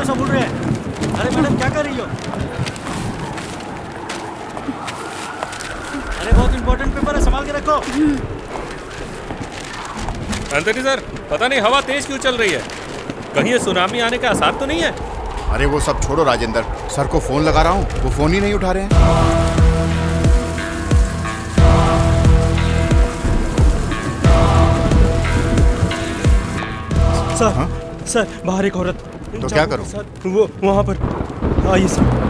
सा बोल रहे हैं। अरे मैडम क्या कर रही हो? अरे बहुत इंपॉर्टेंट पेपर है, संभाल के रखो। एंथनी सर, पता नहीं हवा तेज क्यों चल रही है। कहीं ये सुनामी आने का आसार तो नहीं है? अरे वो सब छोड़ो राजेंद्र, सर को फोन लगा रहा हूँ, वो फोन ही नहीं उठा रहे हैं। सर हाँ? सर बाहर एक औरत। तो क्या करूं? सर वो वहाँ पर आइए सर।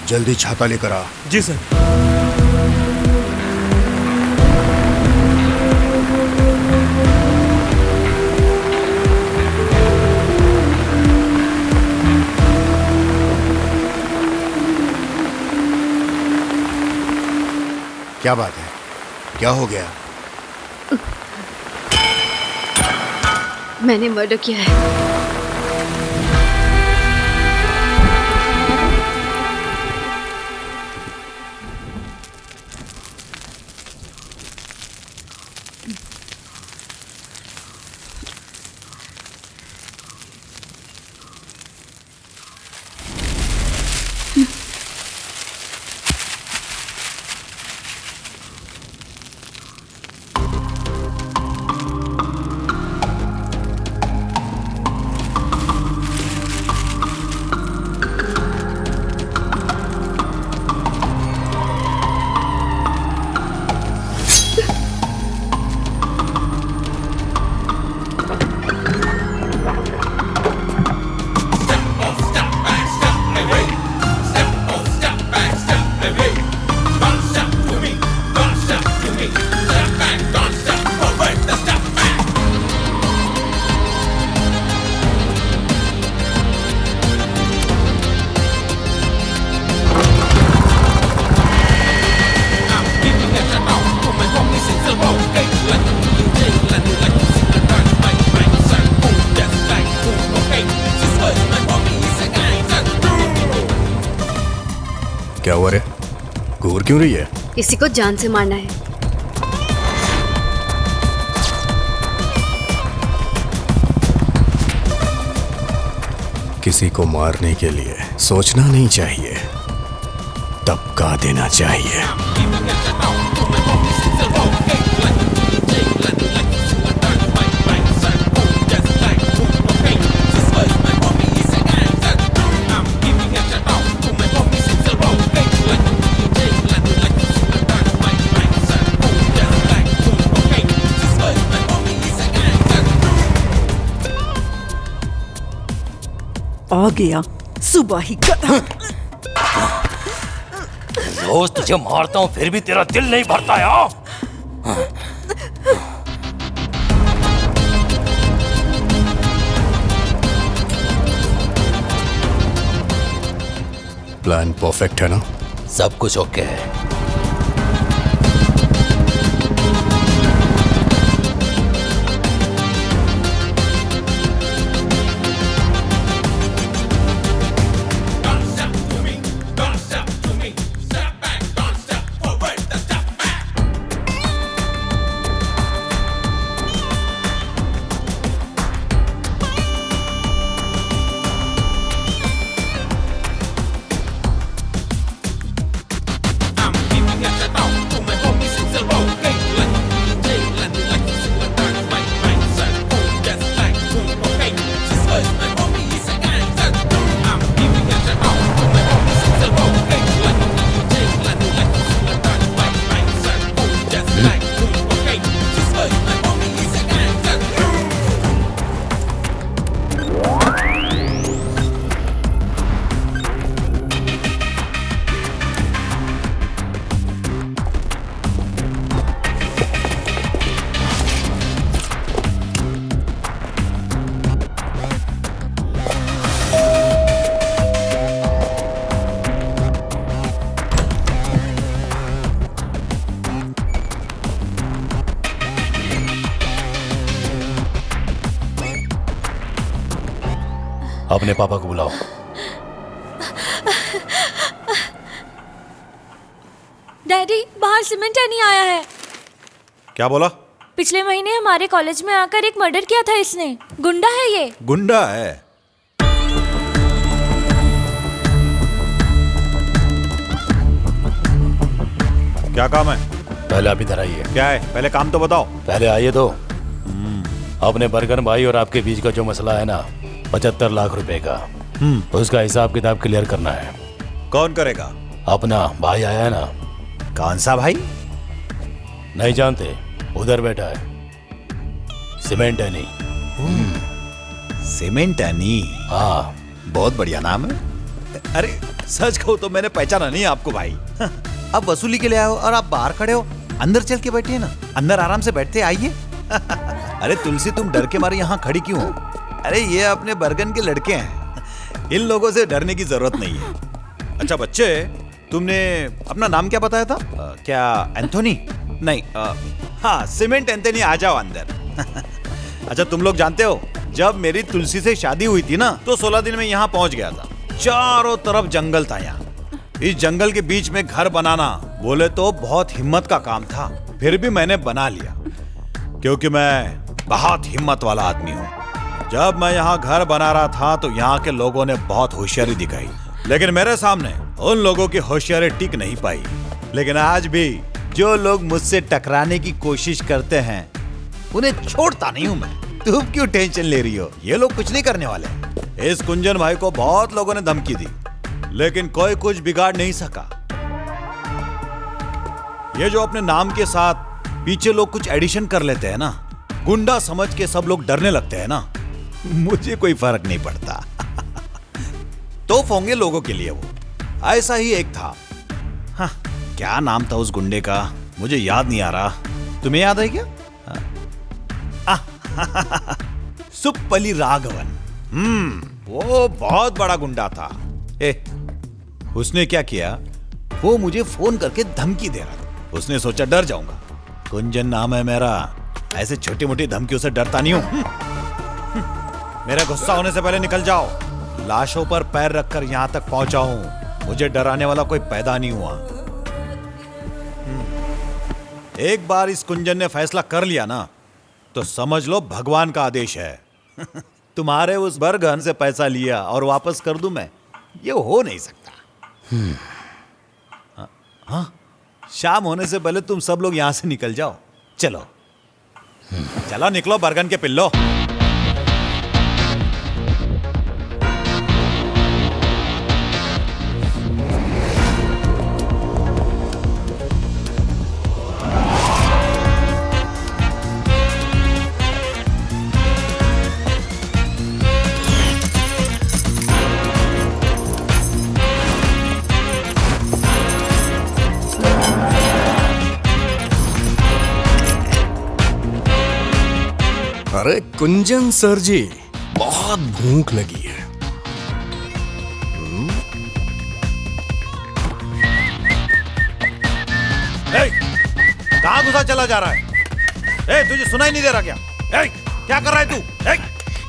जल्दी छाता लेकर आ। जी सर। क्या बात है, क्या हो गया? मैंने मर्डर किया है। क्या हुआ रे? घूर क्यों रही है? किसी को जान से मारना है। किसी को मारने के लिए सोचना नहीं चाहिए, दबका देना चाहिए। आ गया सुबह ही का। रोज तुझे मारता हूँ फिर भी तेरा दिल नहीं भरता यार। प्लान परफेक्ट है ना? सब कुछ ओके है। अपने पापा को बुलाओ। डैडी, बाहर सीमेंट नहीं आया है। क्या बोला? पिछले महीने हमारे कॉलेज में आकर एक मर्डर किया था इसने। गुंडा है ये। गुंडा है? क्या काम है? पहले आप इधर आइए। क्या है? पहले काम तो बताओ। पहले आइए तो। अपने बर्गन भाई और आपके बीच का जो मसला है ना, 75 लाख रुपए का, उसका हिसाब किताब क्लियर करना है। कौन करेगा? अपना भाई आया है ना। कौन सा भाई? नहीं जानते? उधर बैठा है, सीमेंट है नहीं। Cement any? हाँ, बहुत बढ़िया नाम है। अरे सच कहूं तो मैंने पहचाना नहीं आपको भाई। अब वसूली के लिए आए हो और आप बाहर खड़े हो। अंदर चल के बैठिए ना, अंदर आराम से बैठते आइए। अरे तुलसी, तुम डर के मारे यहाँ खड़ी क्यों हो? अरे ये अपने बर्गन के लड़के हैं, इन लोगों से डरने की जरूरत नहीं है। अच्छा बच्चे, तुमने अपना नाम क्या बताया था? क्या एंथोनी? नहीं, हाँ सीमेंट एंथोनी, आ जाओ अंदर। अच्छा तुम लोग जानते हो, जब मेरी तुलसी से शादी हुई थी ना, तो 16 दिन में यहाँ पहुंच गया था। चारों तरफ जंगल था। यहाँ इस जंगल के बीच में घर बनाना बोले तो बहुत हिम्मत का काम था, फिर भी मैंने बना लिया क्योंकि मैं बहुत हिम्मत वाला आदमी हूँ। जब मैं यहाँ घर बना रहा था तो यहाँ के लोगों ने बहुत होशियारी दिखाई, लेकिन मेरे सामने उन लोगों की होशियारी टिक नहीं पाई। लेकिन आज भी जो लोग मुझसे टकराने की कोशिश करते हैं, उन्हें छोड़ता नहीं हूं मैं। तुम क्यों टेंशन ले रही हो? ये लोग कुछ नहीं करने वाले। इस कुंजन भाई को बहुत लोगों ने धमकी दी, लेकिन कोई कुछ बिगाड़ नहीं सका। ये जो अपने नाम के साथ पीछे लोग कुछ एडिशन कर लेते हैं ना, गुंडा समझ के सब लोग डरने लगते हैं ना, मुझे कोई फर्क नहीं पड़ता। तो होंगे लोगों के लिए वो। ऐसा ही एक था। हाँ, क्या नाम था उस गुंडे का, मुझे याद नहीं आ रहा। तुम्हें याद है क्या? सुप्पली राघवन। वो बहुत बड़ा गुंडा था। उसने क्या किया, वो मुझे फोन करके धमकी दे रहा था। उसने सोचा डर जाऊंगा, कुंजन नाम है मेरा, ऐसे छोटी मोटी धमकियों से डरता नहीं हूं। मेरा गुस्सा होने से पहले निकल जाओ। लाशों पर पैर रखकर यहां तक पहुंचा हूं, मुझे डराने वाला कोई पैदा नहीं हुआ। एक बार इस कुंजन ने फैसला कर लिया ना, तो समझ लो भगवान का आदेश है। तुम्हारे उस बर्गन से पैसा लिया और वापस कर दूं मैं, ये हो नहीं सकता। हाँ, शाम होने से पहले तुम सब लोग यहां से निकल जाओ। चलो चलो निकलो बर्गन के पिल्लो। अरे कुंजन सर जी, बहुत भूख लगी है। कहां घुसा चला जा रहा है? तुझे सुनाई नहीं दे रहा क्या? क्या कर रहा है तू?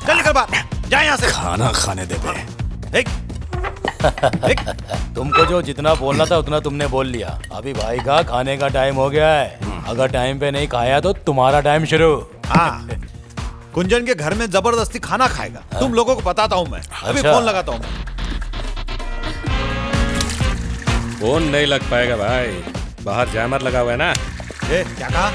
चल निकल बाहर, जा यहां से। खाना खाने दे बे। तुमको जो जितना बोलना था उतना तुमने बोल लिया। अभी भाई का खाने का टाइम हो गया है। अगर टाइम पे नहीं खाया तो तुम्हारा टाइम शुरू। हाँ, कुंजन के घर में जबरदस्ती खाना खाएगा। तुम लोगों को बताता हूँ मैं। अभी फोन लगाता हूँ। फोन नहीं लग पाएगा भाई, बाहर जैमर लगा हुआ है ना। क्या कहा?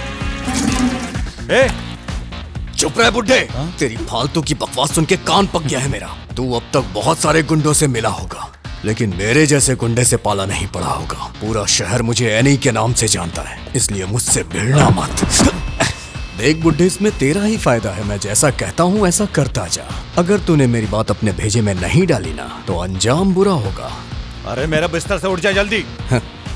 चुप रहे बुड्ढे। तेरी फालतू की बकवास सुन के कान पक गया है मेरा। तू अब तक बहुत सारे गुंडों से मिला होगा, लेकिन मेरे जैसे गुंडे से पाला नहीं पड़ा होगा। पूरा शहर मुझे एनी के नाम से जानता है, इसलिए मुझसे भिड़ना मत। देख बुड्ढे, इसमें तेरा ही फायदा है। मैं जैसा कहता हूँ ऐसा करता जा। अगर तूने मेरी बात अपने भेजे में नहीं डाली ना, तो अंजाम बुरा होगा। अरे मेरा बिस्तर से उठ जा जल्दी।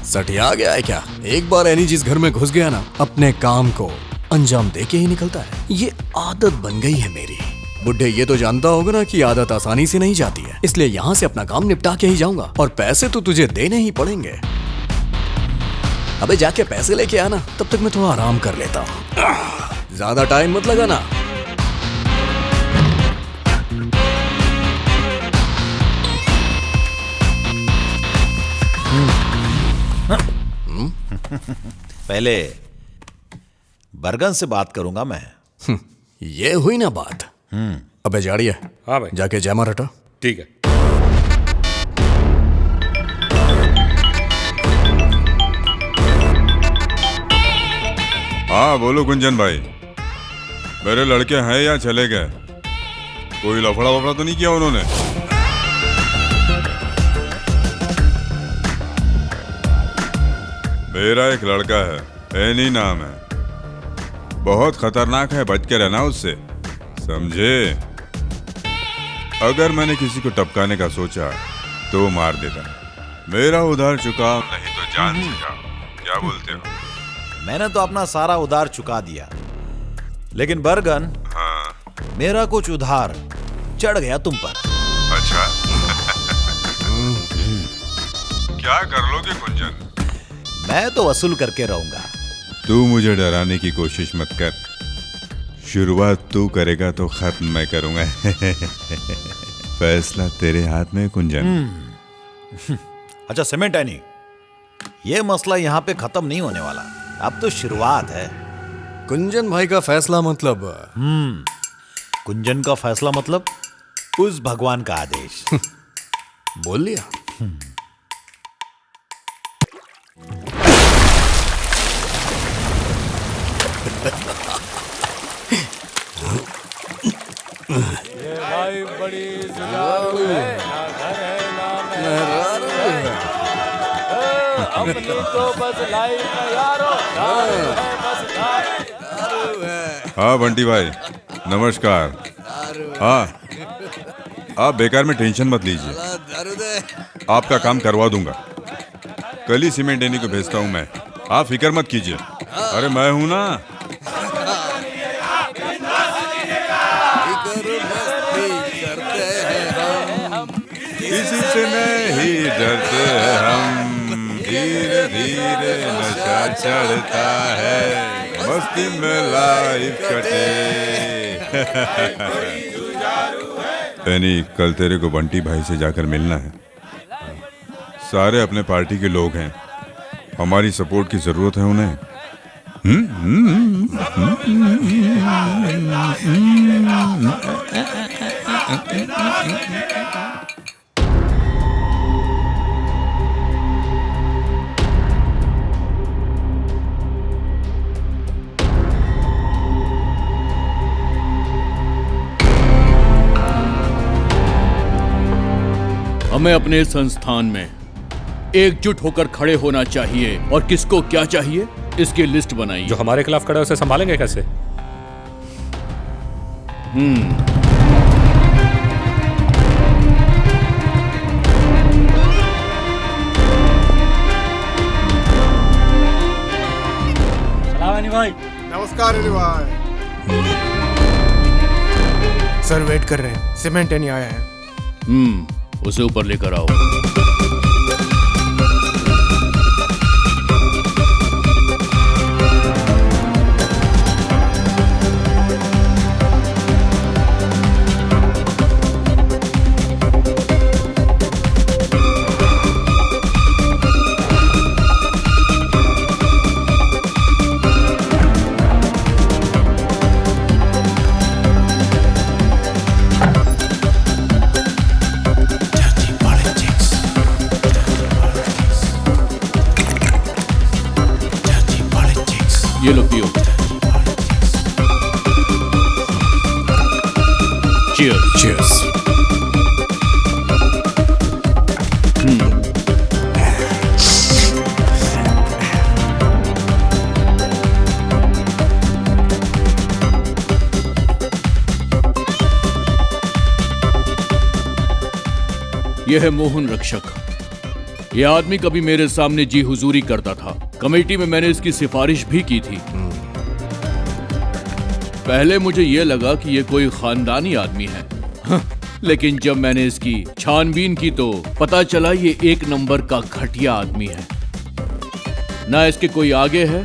सटिया गया है क्या? एक बार एनी जिस घर में घुस गया ना, अपने काम को अंजाम दे के ही निकलता है। ये आदत बन गई है मेरी। बुड्ढे, ये तो जानता होगा ना कि आदत आसानी से नहीं जाती है, इसलिए यहाँ से अपना काम निपटा के ही जाऊंगा। और पैसे तो तुझे देने ही पड़ेंगे। अबे जाके पैसे लेके आना, तब तक मैं थोड़ा आराम कर लेता हूँ। ज्यादा टाइम मत लगाना। पहले बरगन से बात करूंगा मैं। ये हुई ना बात। अबे जाड़िए, हाँ भाई। जाके जयमार हटा। ठीक है। हाँ बोलो गुंजन भाई, मेरे लड़के हैं या चले गए? कोई लफड़ा वफड़ा तो नहीं किया उन्होंने? मेरा एक लड़का है, एनी नाम है, बहुत खतरनाक है, बच के रहना उससे, समझे? अगर मैंने किसी को टपकाने का सोचा तो मार देता। मेरा उधार चुकाओ नहीं तो जान से जाओ। क्या बोलते हो? मैंने तो अपना सारा उधार चुका दिया, लेकिन बरगन, हाँ। मेरा कुछ उधार चढ़ गया तुम पर। अच्छा। क्या कर लोगे गुंजन? मैं तो वसूल करके रहूंगा। तू मुझे डराने की कोशिश मत कर, शुरुआत तू करेगा तो खत्म मैं करूंगा। फैसला तेरे हाथ में गुंजन। अच्छा सीमेंट एनी, ये मसला यहाँ पे खत्म नहीं होने वाला, अब तो शुरुआत है। कुंजन भाई का फैसला मतलब? कुंजन का फैसला मतलब उस भगवान का आदेश। बोल लिया। भाई बड़ी जुगाड़ू है, ना घर है ना मेहरारू है। अपनी तो बस लाइफ में यारो, दारू है बस दारू है। हाँ बंटी भाई नमस्कार। हाँ आप बेकार में टेंशन मत लीजिए, आपका काम करवा दूंगा। कल ही सीमेंट देने को भेजता हूँ मैं, आप फिक्र मत कीजिए। अरे मैं हूं ना। किसी से नहीं डरते हैं हम, धीरे धीरे नशा चढ़ता है, मस्ती में लाइफ कटे। यानी कल तेरे को बंटी भाई से जाकर मिलना है। सारे अपने पार्टी के लोग हैं, हमारी सपोर्ट की जरूरत है उन्हें। हमें अपने संस्थान में एकजुट होकर खड़े होना चाहिए और किसको क्या चाहिए इसकी लिस्ट बनाइए। जो हमारे खिलाफ खड़ा है उसे संभालेंगे कैसे? भाई नमस्कार अली भाई। सर वेट कर रहे हैं, सीमेंट नहीं आया है। उसे ऊपर लेकर आओ। ये लो पियो। चीयर्स। चीयर्स। यह है मोहन रक्षक। यह आदमी कभी मेरे सामने जी हुजूरी करता था। कमेटी में मैंने इसकी सिफारिश भी की थी। पहले मुझे यह लगा कि यह कोई खानदानी आदमी है, लेकिन जब मैंने इसकी छानबीन की तो पता चला ये एक नंबर का घटिया आदमी है। ना इसके कोई आगे है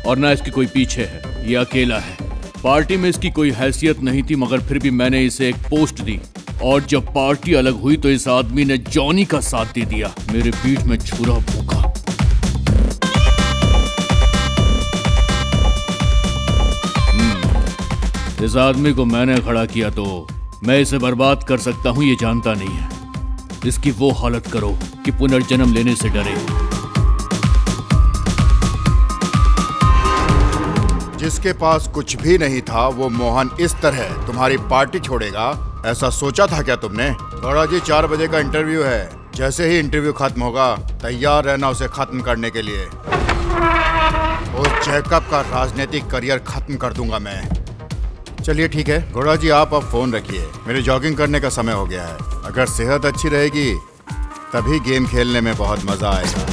और ना इसके कोई पीछे है, ये अकेला है। पार्टी में इसकी कोई हैसियत नहीं थी, मगर फिर भी मैंने इसे एक पोस्ट दी और जब पार्टी अलग हुई तो इस आदमी ने जॉनी का साथ दे दिया। मेरे पीठ में छुरा भूखा। इस आदमी को मैंने खड़ा किया तो मैं इसे बर्बाद कर सकता हूं ये जानता नहीं है। इसकी वो हालत करो कि पुनर्जन्म लेने से डरे। जिसके पास कुछ भी नहीं था वो मोहन इस तरह तुम्हारी पार्टी छोड़ेगा, ऐसा सोचा था क्या तुमने? गौड़ा जी 4 बजे का इंटरव्यू है। जैसे ही इंटरव्यू खत्म होगा तैयार रहना उसे खत्म करने के लिए। उस जैकब का राजनीतिक करियर खत्म कर दूंगा मैं। चलिए ठीक है गौड़ा जी, आप अब फोन रखिए, मेरे जॉगिंग करने का समय हो गया है। अगर सेहत अच्छी रहेगी तभी गेम खेलने में बहुत मजा आएगा।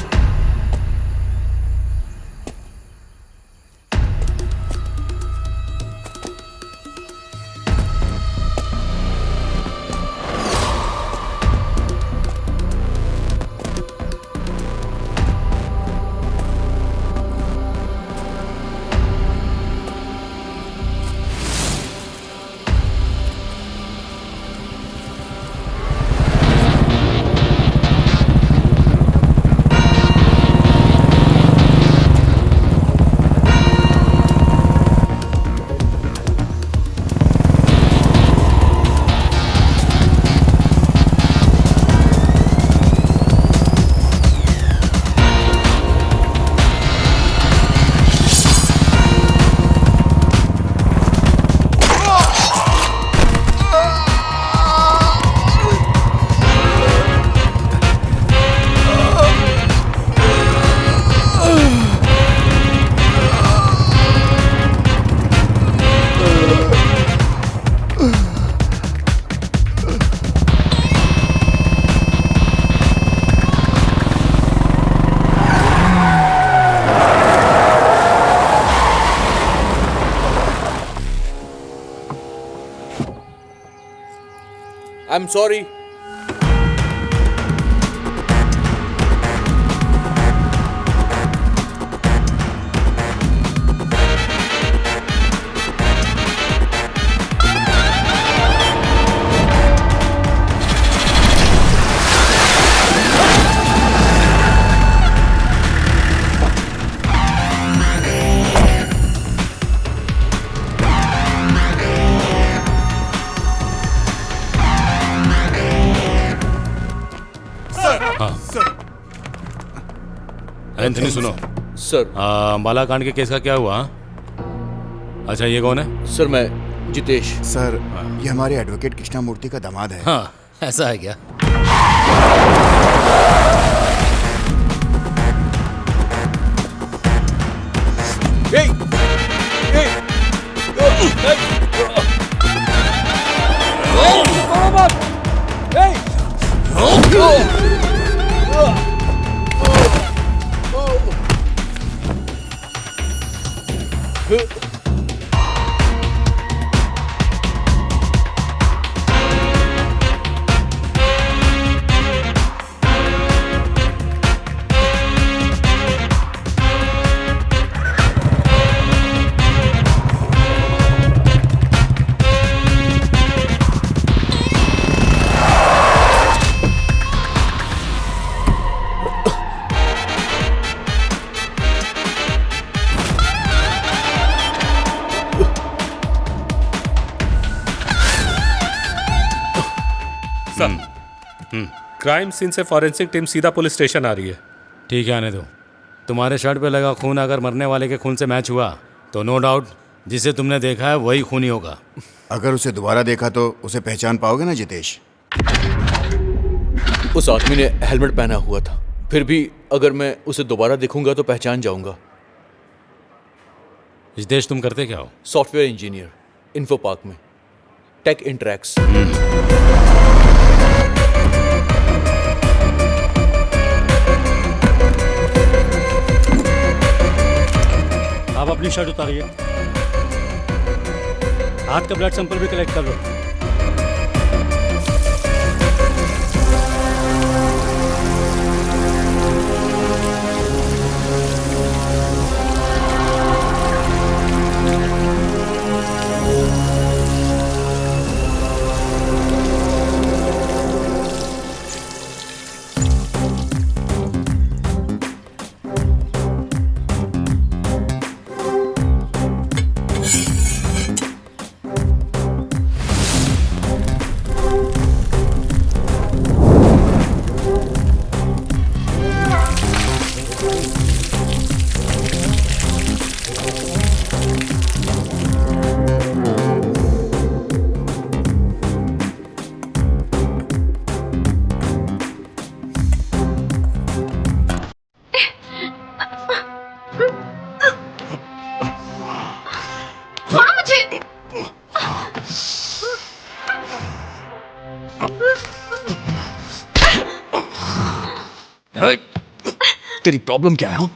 I'm sorry. एंथनी सुनो सर। अंबाला कांड के केस का क्या हुआ? अच्छा ये कौन है? सर मैं जितेश। सर ये हमारे एडवोकेट कृष्णामूर्ति का दामाद है। हाँ ऐसा है क्या? क्राइम सीन से फॉरेंसिक टीम सीधा पुलिस स्टेशन आ रही है। ठीक है आने दो। तुम्हारे शर्ट पे लगा खून अगर मरने वाले के खून से मैच हुआ तो नो डाउट जिसे तुमने देखा है वही खूनी होगा। अगर उसे दोबारा देखा तो उसे पहचान पाओगे ना जितेश? उस आदमी ने हेलमेट पहना हुआ था, फिर भी अगर मैं उसे दोबारा देखूंगा तो पहचान जाऊंगा। जितेश तुम करते क्या हो? सॉफ्टवेयर इंजीनियर, इन्फो पार्क में, टेक इंटरैक्स। आप अपनी शर्ट उतारिए, हाथ का ब्लड सैंपल भी कलेक्ट कर लो। तेरी प्रॉब्लम क्या है? हाँ?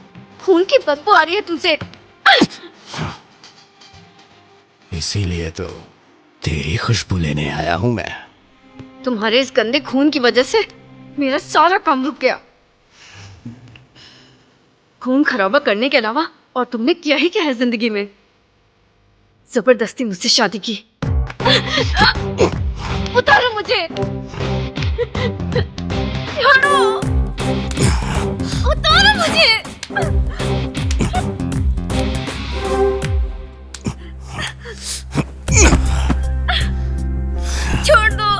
खून की बदबू आ रही है तुमसे। इसीलिए तो तेरी खुशबू लेने आया हूं मैं। तुम्हारे इस गंदे खून की वजह से मेरा सारा काम रुक गया। खून खराबा करने के अलावा और तुमने किया ही क्या है जिंदगी में? जबरदस्ती मुझसे शादी की। उतारो मुझे, छोड़ो, उतारो मुझे। छोड़ दो।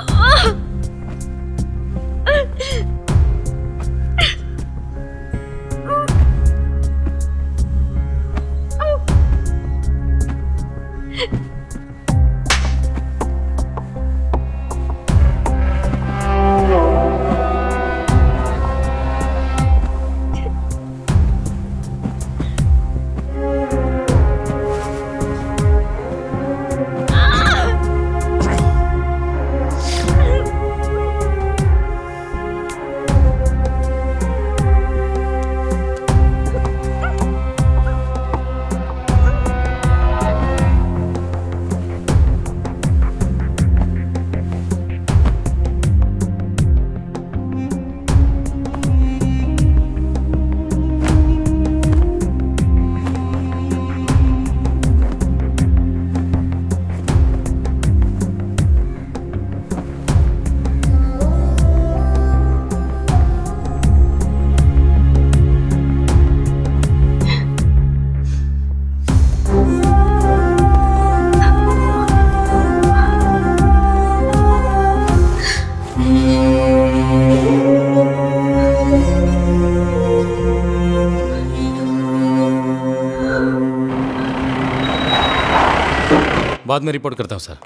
बाद में रिपोर्ट करता हूँ सर।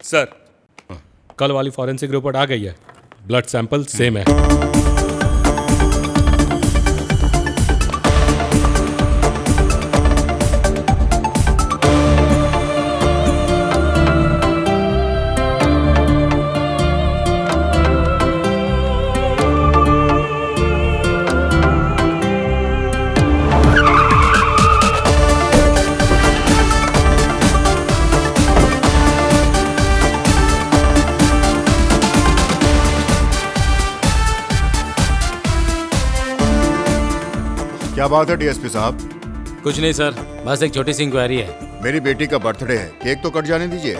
सर, कल वाली फॉरेंसिक रिपोर्ट आ गई है। ब्लड सैंपल सेम है। क्या बात है डीएसपी साहब? कुछ नहीं सर, बस एक छोटी सी इंक्वायरी है। मेरी बेटी का बर्थडे है, केक तो कट जाने दीजिए।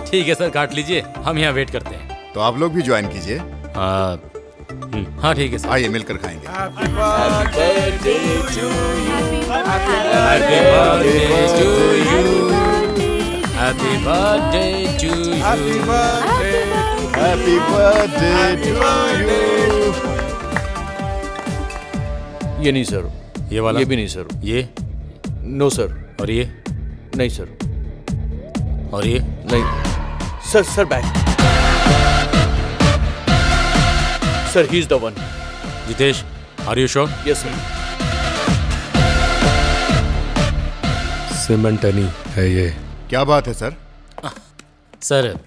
ठीक है सर, काट लीजिए, हम यहाँ वेट करते हैं। तो आप लोग भी ज्वाइन कीजिए। हाँ ठीक है सर, आइए मिलकर खाएंगे। Happy birthday to you. Happy birthday to you. Happy birthday. Happy birthday to you. ये नहीं सर, ये वाला, ये भी नहीं सर, ये नो सर, और ये नहीं सर, और ये नहीं sir. Sir back, sir he is the one. Jitesh, are you sure? Yes sir. सिमेंटनी है ये। क्या बात है सर? सर,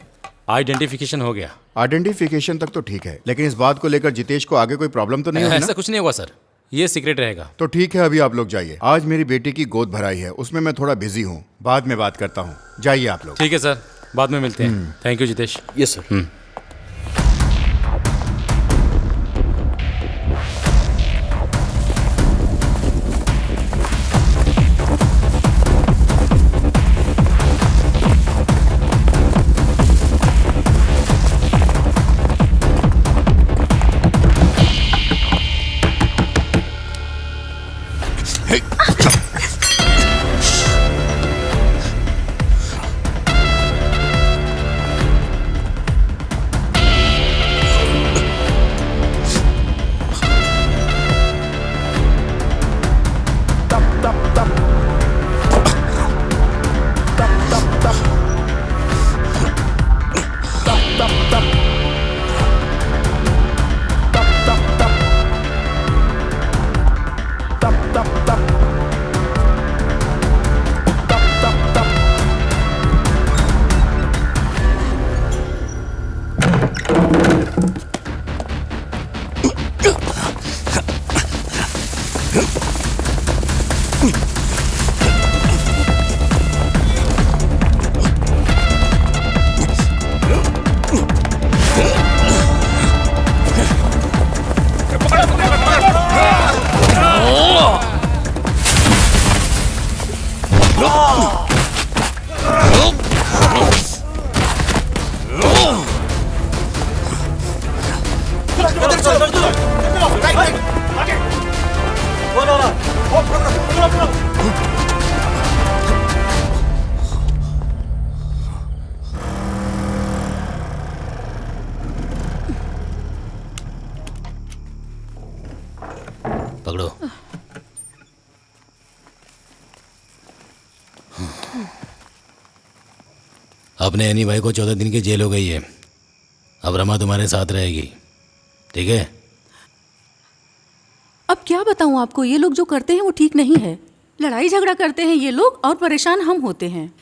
आइडेंटिफिकेशन हो गया। आइडेंटिफिकेशन तक तो ठीक है, लेकिन इस बात को लेकर जितेश को आगे कोई प्रॉब्लम तो नहीं होगी ना? ऐसा कुछ नहीं होगा सर, ये सीक्रेट रहेगा। तो ठीक है, अभी आप लोग जाइए। आज मेरी बेटी की गोद भराई है, उसमें मैं थोड़ा बिजी हूँ, बाद में बात करता हूँ। जाइए आप लोग। ठीक है सर, बाद में मिलते हैं। Thank you Jitesh. Yes sir. अपने एनी भाई को 14 दिन की जेल हो गई है। अब रमा तुम्हारे साथ रहेगी, ठीक है? अब क्या बताऊं आपको, ये लोग जो करते हैं वो ठीक नहीं है। लड़ाई झगड़ा करते हैं ये लोग और परेशान हम होते हैं।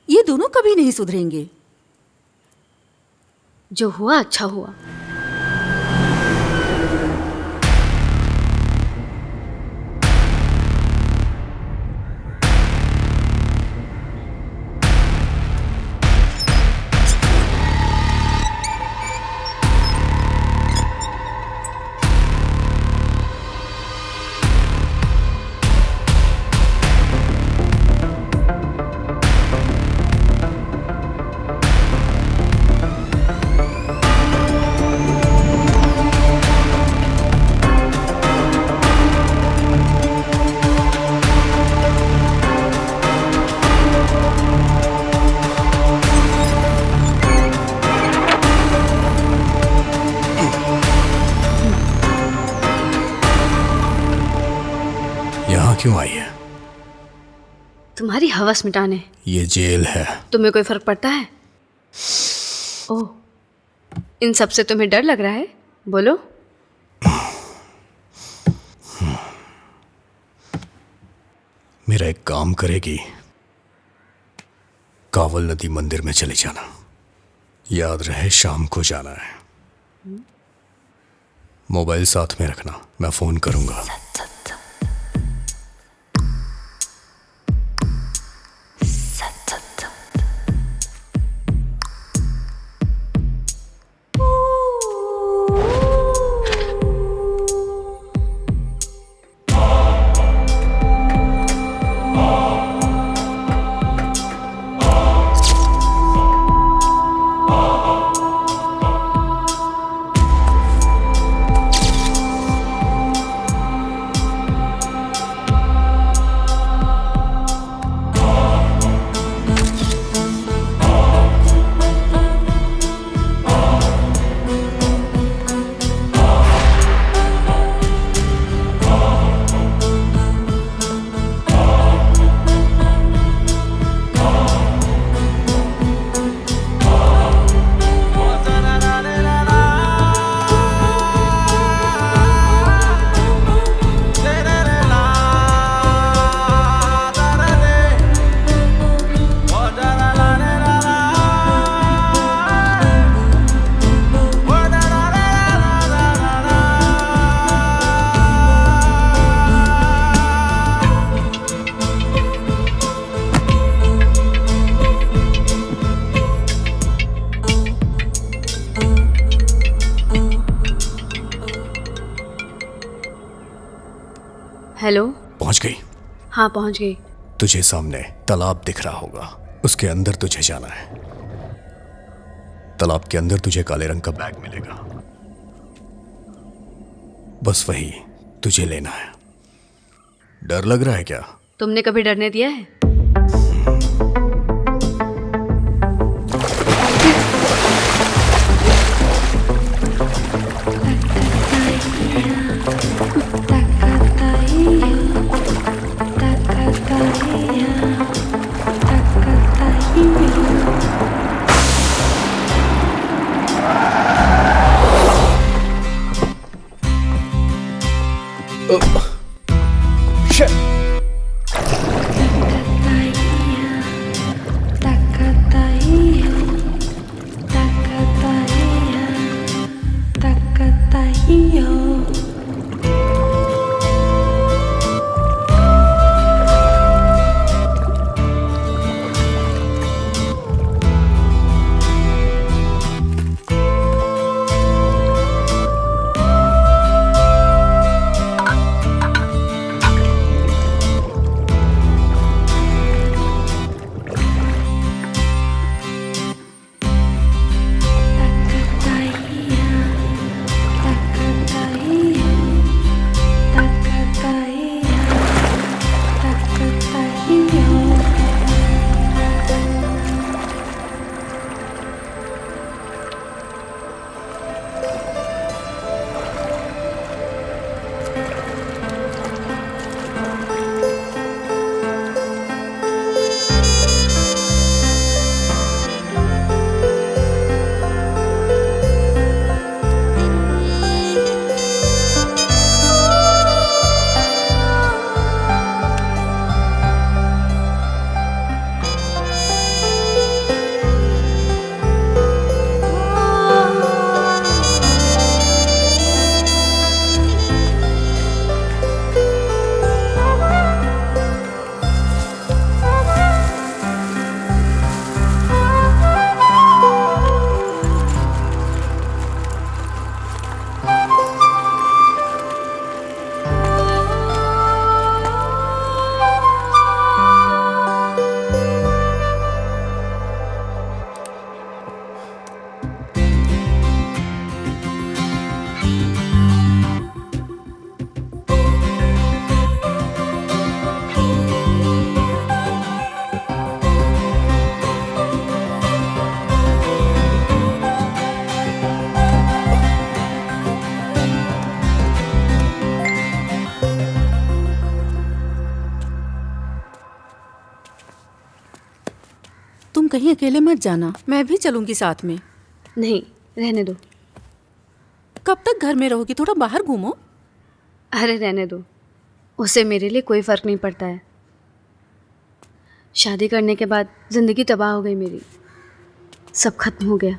ये दोनों कभी नहीं सुधरेंगे। जो हुआ अच्छा हुआ। क्यों आई है? तुम्हारी हवस मिटाने। ये जेल है। तुम्हें कोई फर्क पड़ता है? ओह, इन सब से तुम्हें डर लग रहा है? बोलो। मेरा एक काम करेगी, कावल नदी मंदिर में चले जाना। याद रहे शाम को जाना है। मोबाइल साथ में रखना, मैं फोन करूंगा। हेलो। पहुंच गई? हाँ पहुंच गई। तुझे सामने तालाब दिख रहा होगा, उसके अंदर तुझे जाना है। तालाब के अंदर तुझे काले रंग का बैग मिलेगा, बस वही तुझे लेना है। डर लग रहा है क्या? तुमने कभी डरने दिया है? तुम कहीं अकेले मत जाना, मैं भी चलूंगी साथ में। नहीं, रहने दो। कब तक घर में रहोगी? थोड़ा बाहर घूमो। अरे रहने दो, उससे मेरे लिए कोई फ़र्क नहीं पड़ता है। शादी करने के बाद ज़िंदगी तबाह हो गई मेरी, सब खत्म हो गया।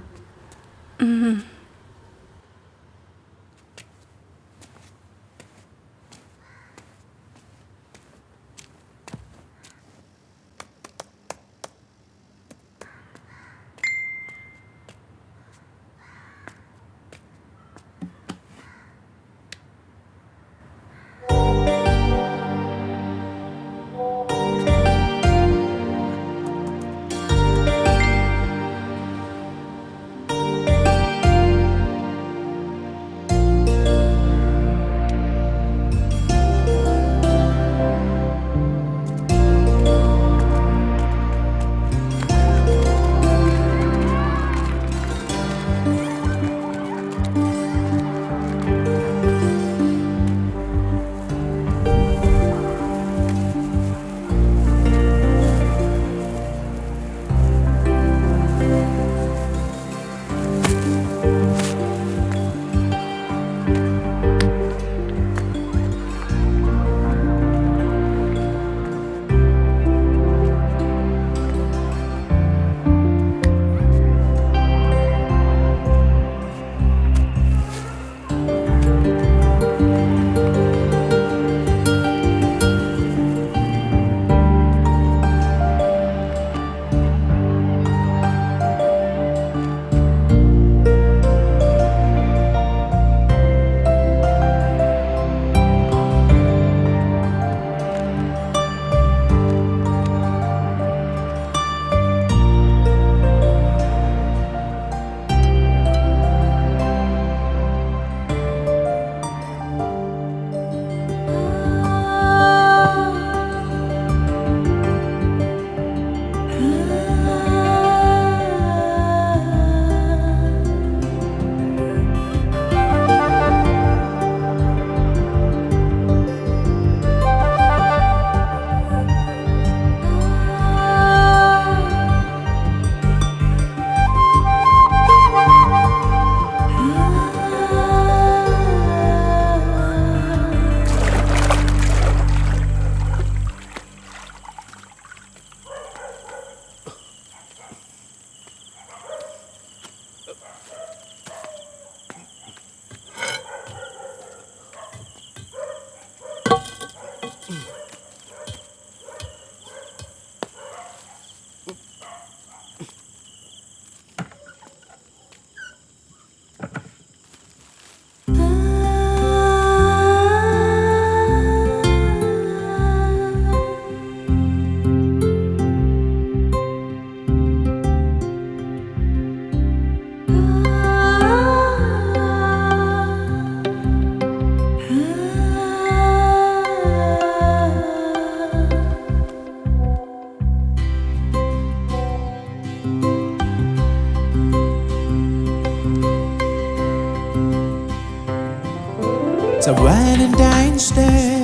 It's a Valentine's Day.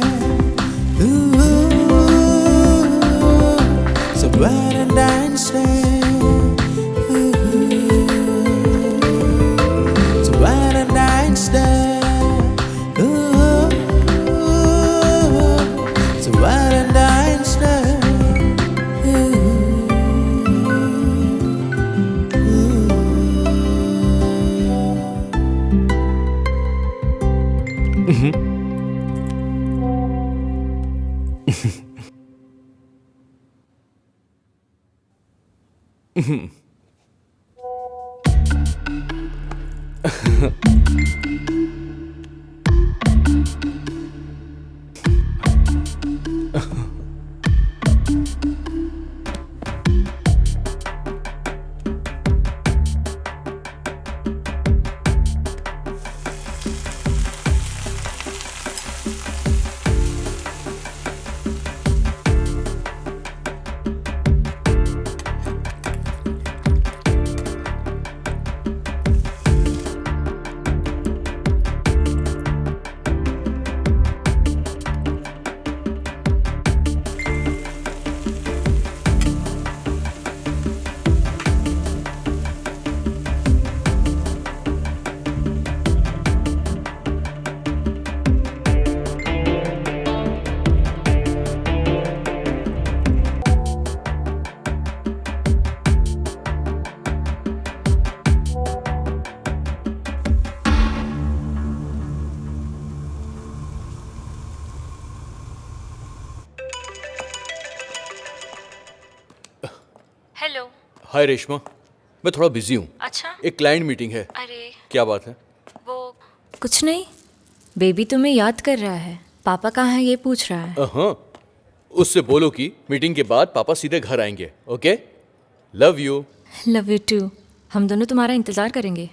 Ooh, it's a Valentine's Day. Ooh, it's a Valentine's Day. Ooh, it's a Valentine's Day. Hello. Hi Reshma, मैं थोड़ा बिजी हूँ। अच्छा। एक क्लाइंट मीटिंग है। अरे क्या बात है? वो कुछ नहीं, बेबी तुम्हें याद कर रहा है। पापा कहाँ है ये पूछ रहा है। हाँ, उससे बोलो कि मीटिंग के बाद पापा सीधे घर आएंगे। Okay, love you. Love you too. हम दोनों तुम्हारा इंतजार करेंगे।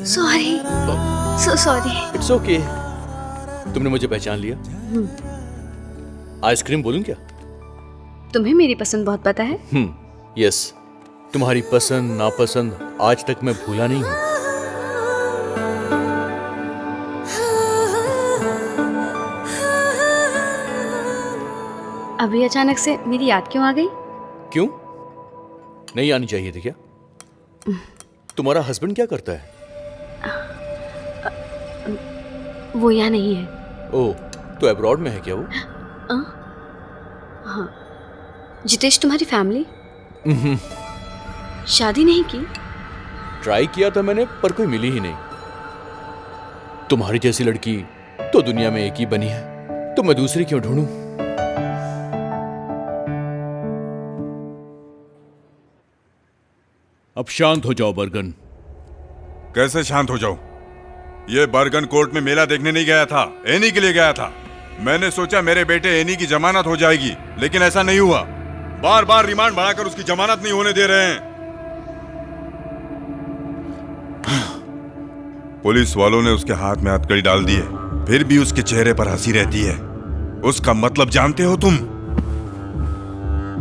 Sorry, so sorry. It's okay. तुमने मुझे पहचान लिया। आइसक्रीम बोलूं क्या? तुम्हें मेरी पसंद बहुत पता है। यस, तुम्हारी पसंद नापसंद आज तक मैं भूला नहीं हूं। अभी अचानक से मेरी याद क्यों आ गई? क्यों? नहीं आनी चाहिए थी क्या? तुम्हारा हस्बैंड क्या करता है? वो यहाँ नहीं है। ओह, तो अब्रॉड में है क्या वो? हाँ। जितेश, तुम्हारी फैमिली शादी नहीं की? ट्राई किया था मैंने, पर कोई मिली ही नहीं। तुम्हारी जैसी लड़की तो दुनिया में एक ही बनी है, तो मैं दूसरी क्यों ढूंढूं? अब शांत हो जाओ बर्गन। कैसे शांत हो जाऊं? ये बर्गन कोर्ट में मेला देखने नहीं गया था, एनी के लिए गया था। मैंने सोचा मेरे बेटे एनी की जमानत हो जाएगी, लेकिन ऐसा नहीं हुआ। बार बार रिमांड बढ़ाकर उसकी जमानत नहीं होने दे रहे हैं। पुलिस वालों ने उसके हाथ में हथकड़ी डाल दी है, फिर भी उसके चेहरे पर हंसी रहती है। उसका मतलब जानते हो तुम?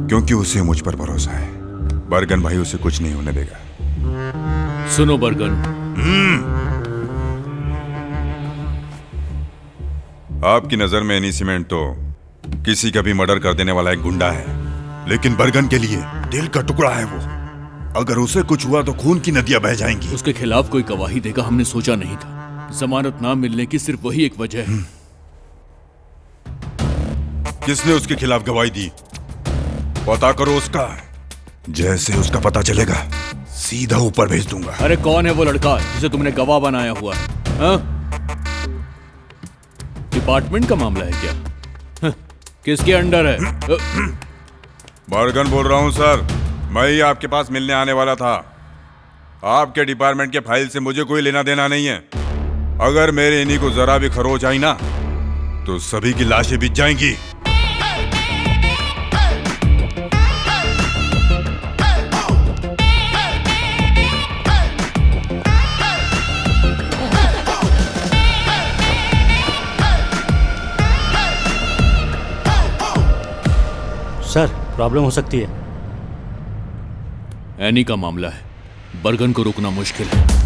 क्योंकि उसे मुझ पर भरोसा है। बर्गन भाई उसे कुछ नहीं होने देगा। सुनो बर्गन, आपकी नजर में एनी सीमेंट तो किसी का भी मर्डर कर देने वाला एक गुंडा है, लेकिन बर्गन के लिए दिल का टुकड़ा है वो। अगर उसे कुछ हुआ तो खून की नदियां बह जाएंगी। उसके खिलाफ कोई गवाही देगा हमने सोचा नहीं था। जमानत ना मिलने की सिर्फ वही एक वजह है। किसने उसके खिलाफ गवाही दी? पता करो उसका। जैसे उसका पता चलेगा सीधा ऊपर भेज दूंगा। अरे कौन है वो लड़का जिसे तुमने गवाह बनाया हुआ है? हाँ? डिपार्टमेंट का मामला है क्या? हाँ, किसके अंडर है? बर्गन बोल रहा हूं सर, मैं ही आपके पास मिलने आने वाला था। आपके डिपार्टमेंट के फाइल से मुझे कोई लेना देना नहीं है। अगर मेरे इन्हीं को जरा भी खरोच आई ना तो सभी की लाशें बिछ जाएंगी। सर, प्रॉब्लम हो सकती है। एनी का मामला है, बर्गन को रोकना मुश्किल है।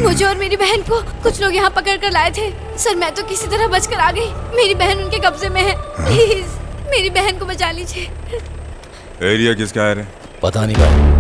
मुझे और मेरी बहन को कुछ लोग यहाँ पकड़ कर लाए थे। सर, मैं तो किसी तरह बचकर आ गई। मेरी बहन उनके कब्जे में है। प्लीज मेरी बहन को बचा लीजिए। एरिया किसका है? पता नहीं भाई।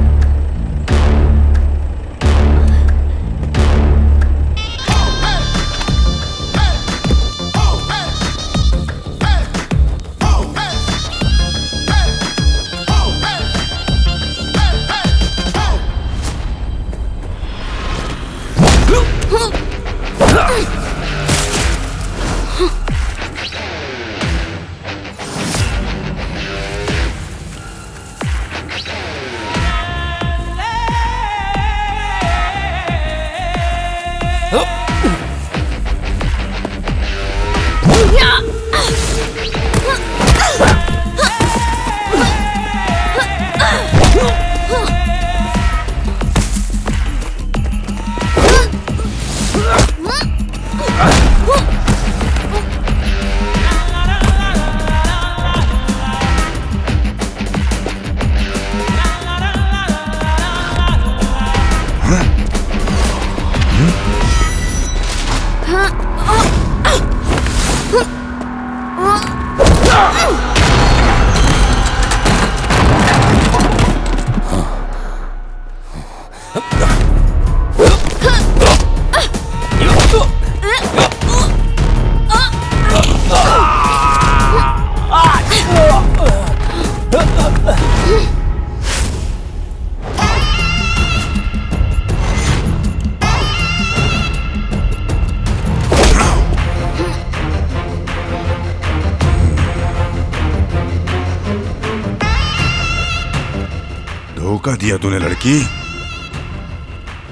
धोखा दिया तूने लड़की।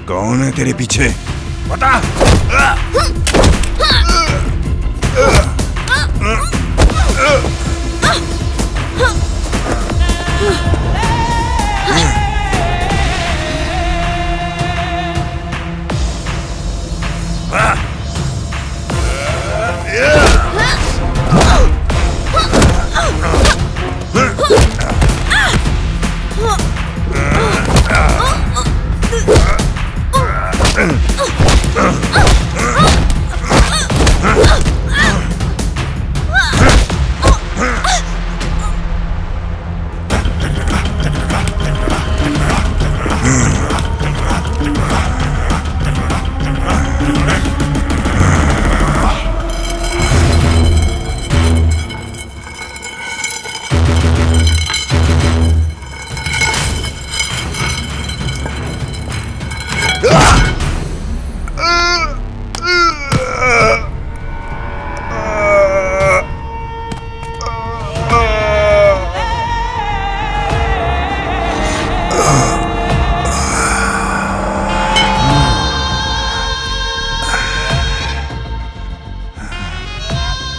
कौन है तेरे पीछे बता।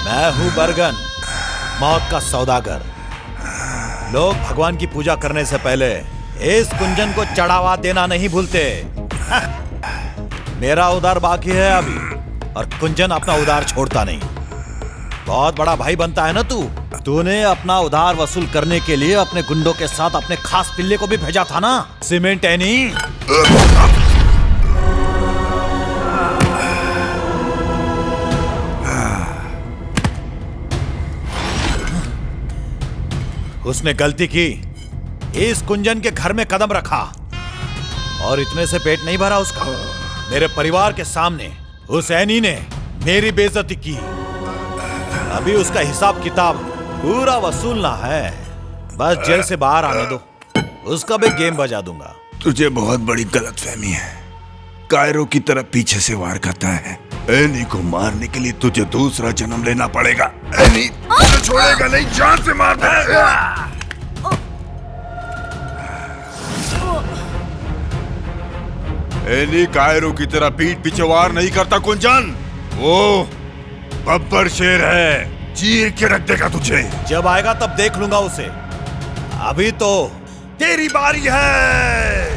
मैं हूं बर्गन, मौत का सौदागर। लोग भगवान की पूजा करने से पहले इस कुंजन को चढ़ावा देना नहीं भूलते। मेरा उधार बाकी है अभी, और कुंजन अपना उधार छोड़ता नहीं। बहुत बड़ा भाई बनता है ना तू। तूने अपना उधार वसूल करने के लिए अपने गुंडों के साथ अपने खास पिल्ले को भी भेजा था ना, सीमेंट एनी। उसने गलती की, इस कुंजन के घर में कदम रखा, और इतने से पेट नहीं भरा उसका। मेरे परिवार के सामने उस एनी ने मेरी बेइज्जती की। अभी उसका हिसाब किताब पूरा वसूलना है। बस जेल से बाहर आने दो, उसका भी गेम बजा दूंगा। तुझे बहुत बड़ी गलतफहमी है। कायरो की तरफ पीछे से वार करता है। एनी को मारने के लिए तुझे दूसरा जन्म लेना पड़ेगा। एनी तुझे छोड़ेगा नहीं, जान से मार देगा। एनी कायरो की तरह पीठ पीछे वार नहीं करता कुंजन। वो बब्बर शेर है, चीर के रख देगा तुझे। जब आएगा तब देख लूंगा उसे। अभी तो तेरी बारी है।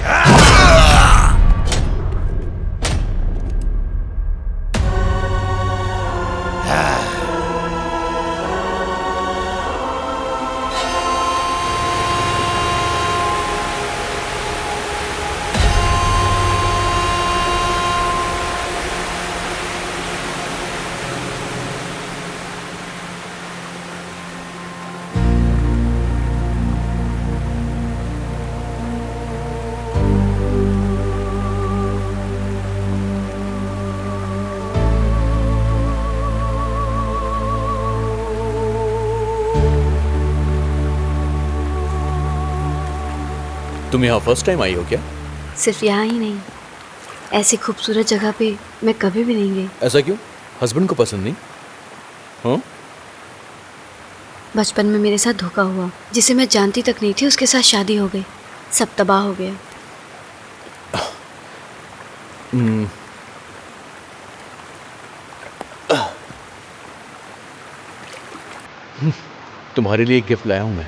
तुम यहाँ फर्स्ट टाइम आई हो क्या? सिर्फ यहाँ ही नहीं, ऐसी खूबसूरत जगह पे मैं कभी भी नहीं गई। ऐसा क्यों? हस्बैंड को पसंद नहीं? हाँ? बचपन में मेरे साथ धोखा हुआ, जिसे मैं जानती तक नहीं थी, उसके साथ शादी हो गई। सब तबाह हो गया। तुम्हारे लिए एक गिफ्ट लाया हूं मैं।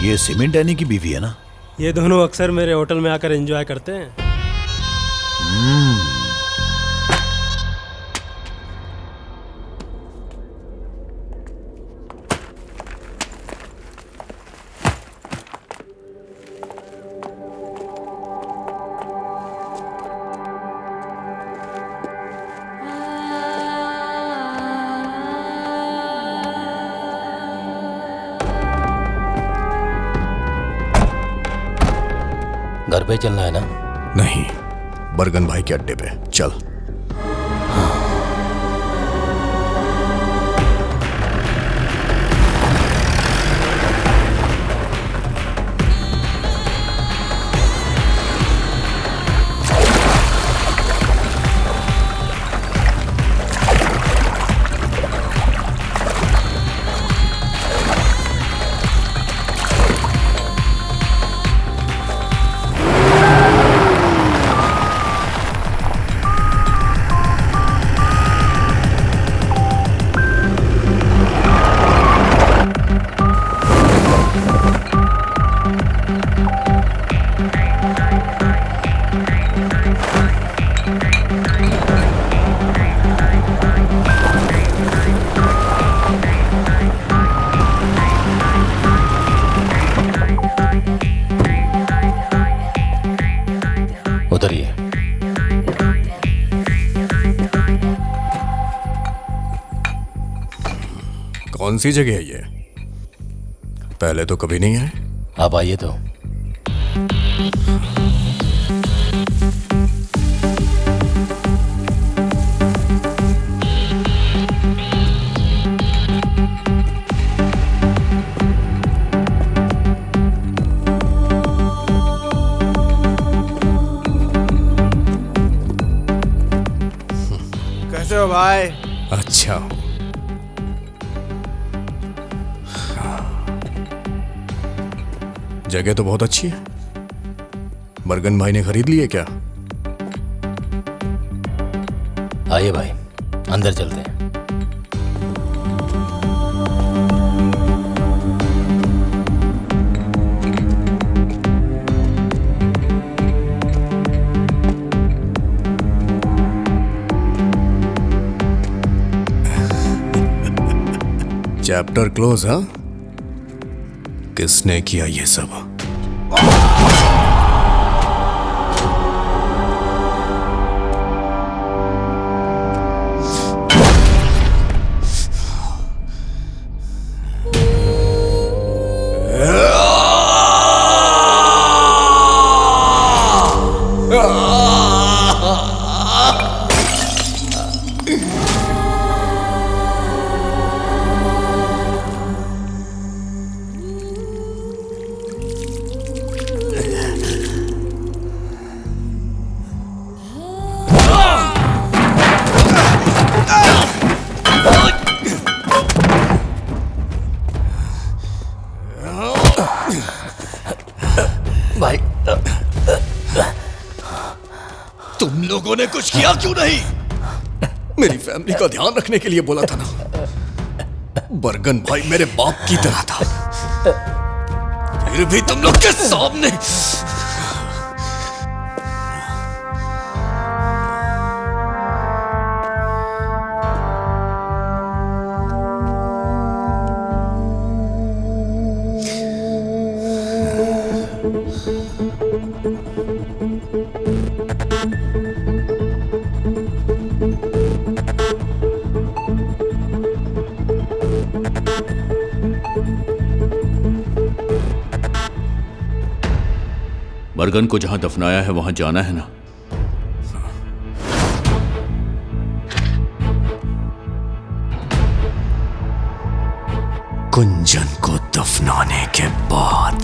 ये सीमेंट एनी की बीवी है ना? ये दोनों अक्सर मेरे होटल में आकर एंजॉय करते हैं। घर पे चलना है ना? नहीं, बरगन भाई के अड्डे पे चल। उतरिए। कौन सी जगह है ये? पहले तो कभी नहीं आए। आप आइए तो। कैसे हो भाई? अच्छा हो। जगह तो बहुत अच्छी है। बरगन भाई ने खरीद ली है क्या? आइए भाई, अंदर चलते हैं। चैप्टर क्लोज, हाँ? किसने किया ये सब? भाई, तुम लोगों ने कुछ किया क्यों नहीं? मेरी फैमिली का ध्यान रखने के लिए बोला था ना। बरगन भाई मेरे बाप की तरह था, फिर भी तुम लोग के सामने। बरगन को जहां दफनाया है वहां जाना है ना? कुंजन को दफनाने के बाद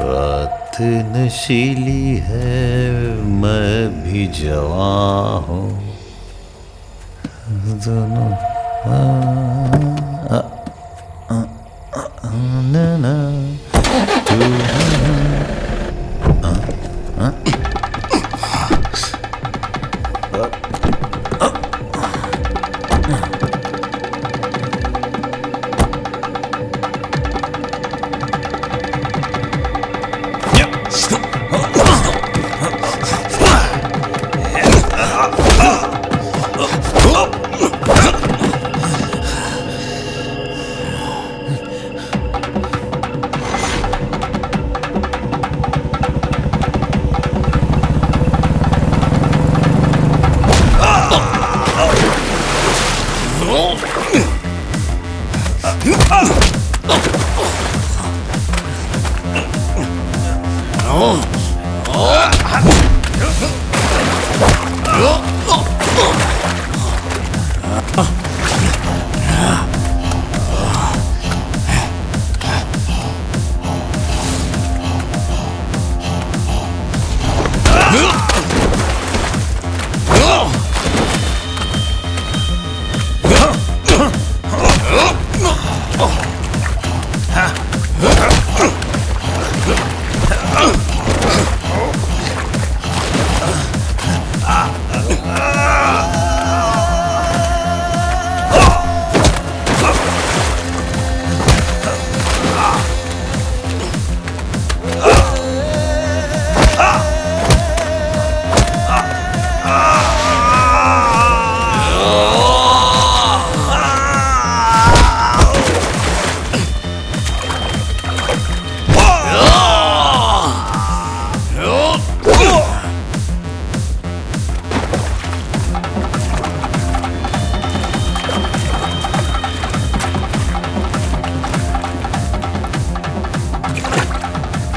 रात नशीली है, मैं भी जवां हूँ, दोनों ना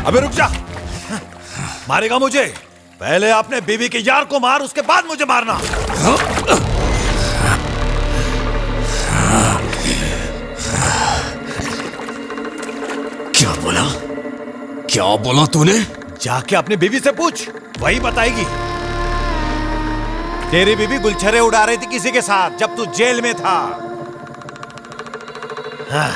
अबे रुक जा, मारेगा मुझे? पहले अपने बीवी के यार को मार, उसके बाद मुझे मारना। क्या बोला? क्या बोला तूने? जाके अपनी बीवी से पूछ, वही बताएगी। तेरी बीवी गुलछरे उड़ा रही थी किसी के साथ जब तू जेल में था। हाँ,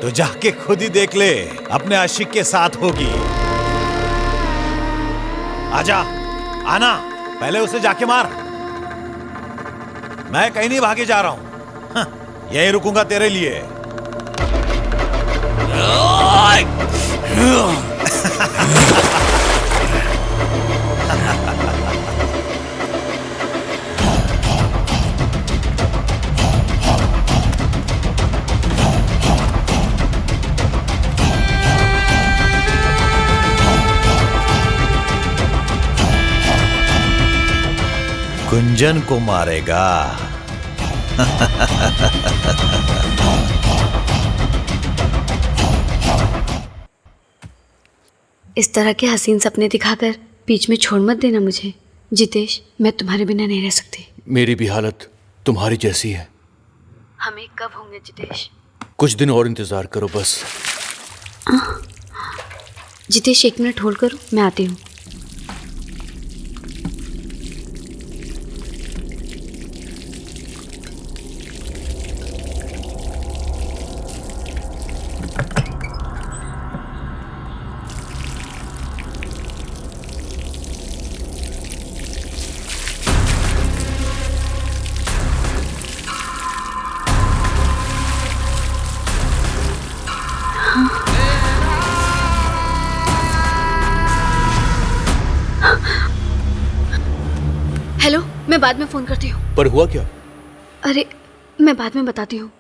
तो जाके खुद ही देख ले, अपने आशिक के साथ होगी। आजा, आना, पहले उसे जाके मार। मैं कहीं नहीं भागे जा रहा हूं, हाँ, यही रुकूंगा तेरे लिए। गुंजन को मारेगा। इस तरह के हसीन सपने दिखाकर बीच में छोड़ मत देना मुझे जितेश। मैं तुम्हारे बिना नहीं रह सकती। मेरी भी हालत तुम्हारी जैसी है। हम एक कब होंगे जितेश? कुछ दिन और इंतजार करो बस। जितेश 1 मिनट होल्ड करो, मैं आती हूँ। हेलो, मैं बाद में फोन करती हूँ। पर हुआ क्या? अरे मैं बाद में बताती हूँ।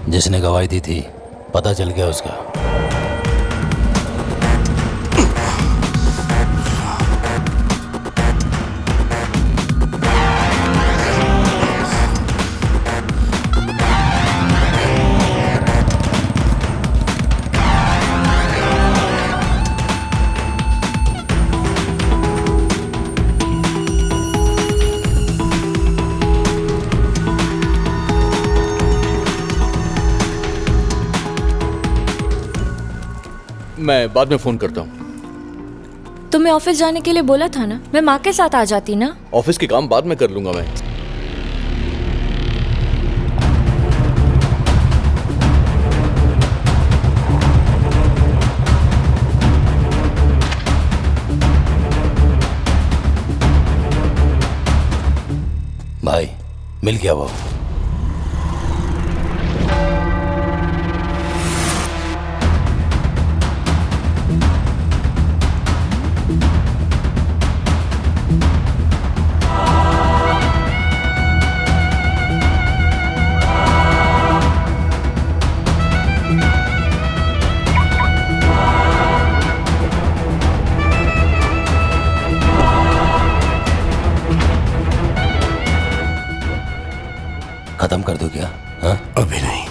जिसने गवाही दी थी पता चल गया उसका। मैं बाद में फोन करता हूँ। तुम्हें ऑफिस जाने के लिए बोला था ना, मैं माँ के साथ आ जाती ना। ऑफिस के काम बाद में कर लूंगा मैं। भाई मिल गया वो। खत्म कर दो क्या? हाँ? अभी नहीं।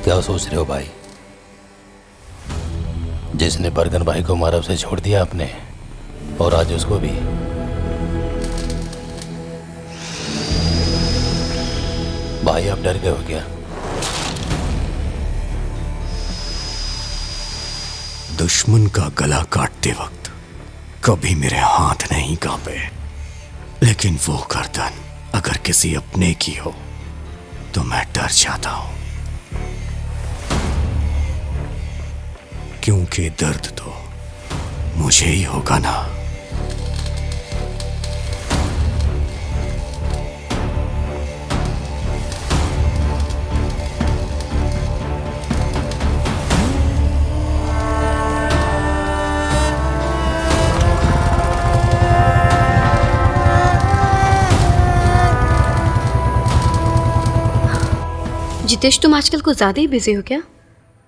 क्या सोच रहे हो भाई? जिसने बरगन भाई को मारब से छोड़ दिया आपने, और आज उसको भी। भाई आप डर गए हो क्या? दुश्मन का गला काटते वक्त कभी मेरे हाथ नहीं कांपे, लेकिन वो गर्दन अगर किसी अपने की हो तो मैं डर जाता हूं, क्योंकि दर्द तो मुझे ही होगा ना। जितेश, तुम आजकल कुछ ज्यादा ही बिजी हो क्या?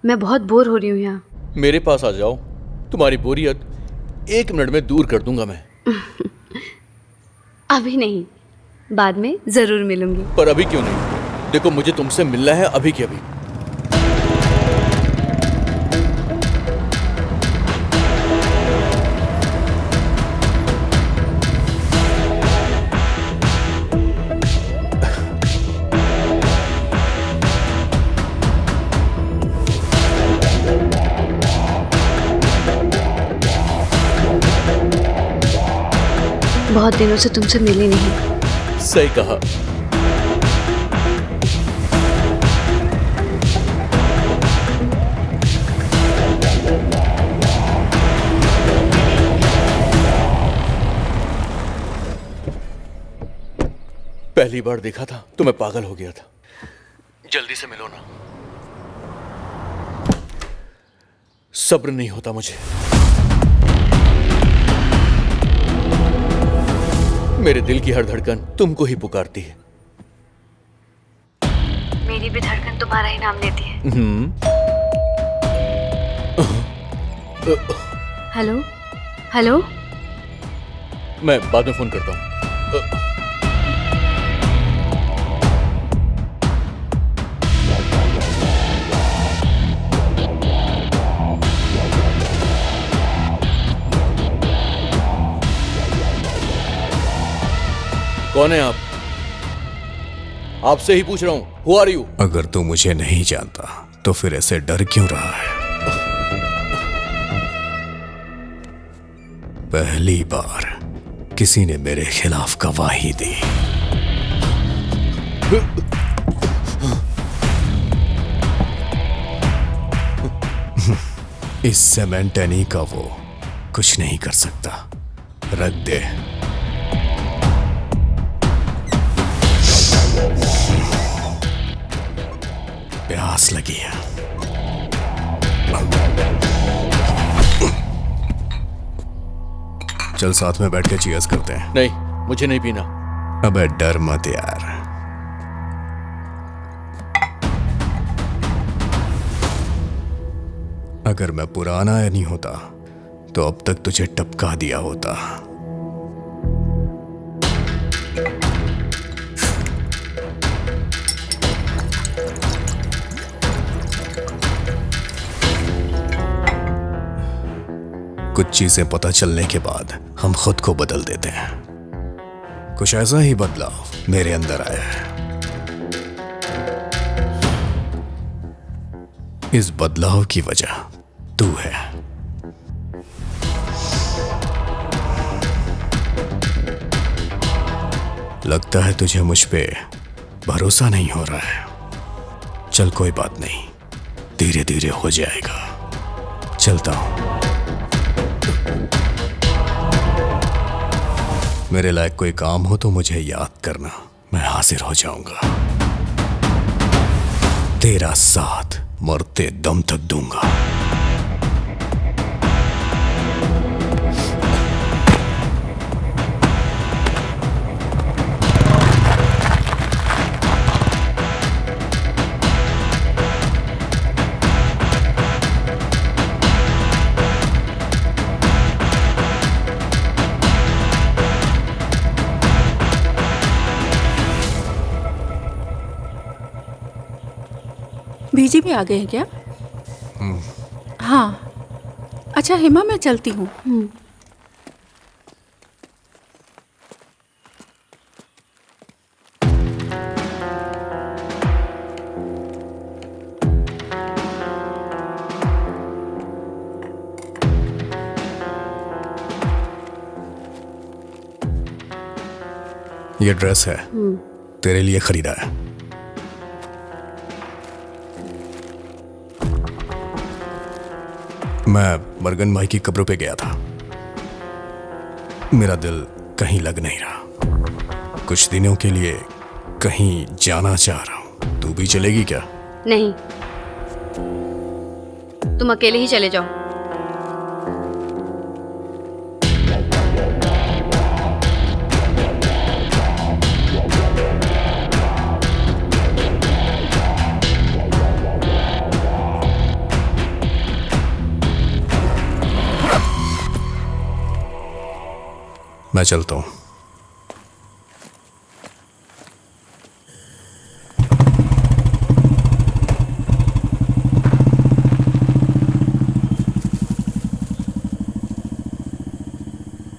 मैं बहुत बोर हो रही हूँ यहाँ। मेरे पास आ जाओ, तुम्हारी बोरियत 1 मिनट में दूर कर दूंगा मैं। अभी नहीं, बाद में जरूर मिलूंगी। पर अभी क्यों नहीं? देखो मुझे तुमसे मिलना है अभी के अभी। बहुत दिनों से तुमसे मिली नहीं। सही कहा। पहली बार देखा था तो मैं पागल हो गया था। जल्दी से मिलो ना। सब्र नहीं होता मुझे। मेरे दिल की हर धड़कन तुमको ही पुकारती है। मेरी भी धड़कन तुम्हारा ही नाम लेती है। हेलो हेलो, मैं बाद में फोन करता हूँ। कौन है आप? आपसे ही पूछ रहा हूं। Who are you? अगर तू मुझे नहीं जानता तो फिर ऐसे डर क्यों रहा है? पहली बार किसी ने मेरे खिलाफ गवाही दी। इस सेमेंटेनी का वो कुछ नहीं कर सकता। रख दे। प्यास लगी है। चल साथ में बैठ के चीयर्स करते हैं। नहीं, मुझे नहीं पीना। अबे डर मत यार। अगर मैं पुराना नहीं होता तो अब तक तुझे टपका दिया होता। कुछ चीजें पता चलने के बाद हम खुद को बदल देते हैं। कुछ ऐसा ही बदलाव मेरे अंदर आया है। इस बदलाव की वजह तू है। लगता है तुझे मुझ पे भरोसा नहीं हो रहा है। चल कोई बात नहीं, धीरे धीरे हो जाएगा। चलता हूं। मेरे लायक कोई काम हो तो मुझे याद करना, मैं हाजिर हो जाऊंगा। तेरा साथ मरते दम तक दूंगा। बीजी भी आ गए हैं क्या? हाँ। अच्छा हेमा, मैं चलती हूँ। ये ड्रेस है, तेरे लिए खरीदा है। मैं मरगन भाई की कब्रों पे गया था। मेरा दिल कहीं लग नहीं रहा। कुछ दिनों के लिए कहीं जाना चाह रहा हूं। तू भी चलेगी क्या? नहीं, तुम अकेले ही चले जाओ। मैं चलता हूं।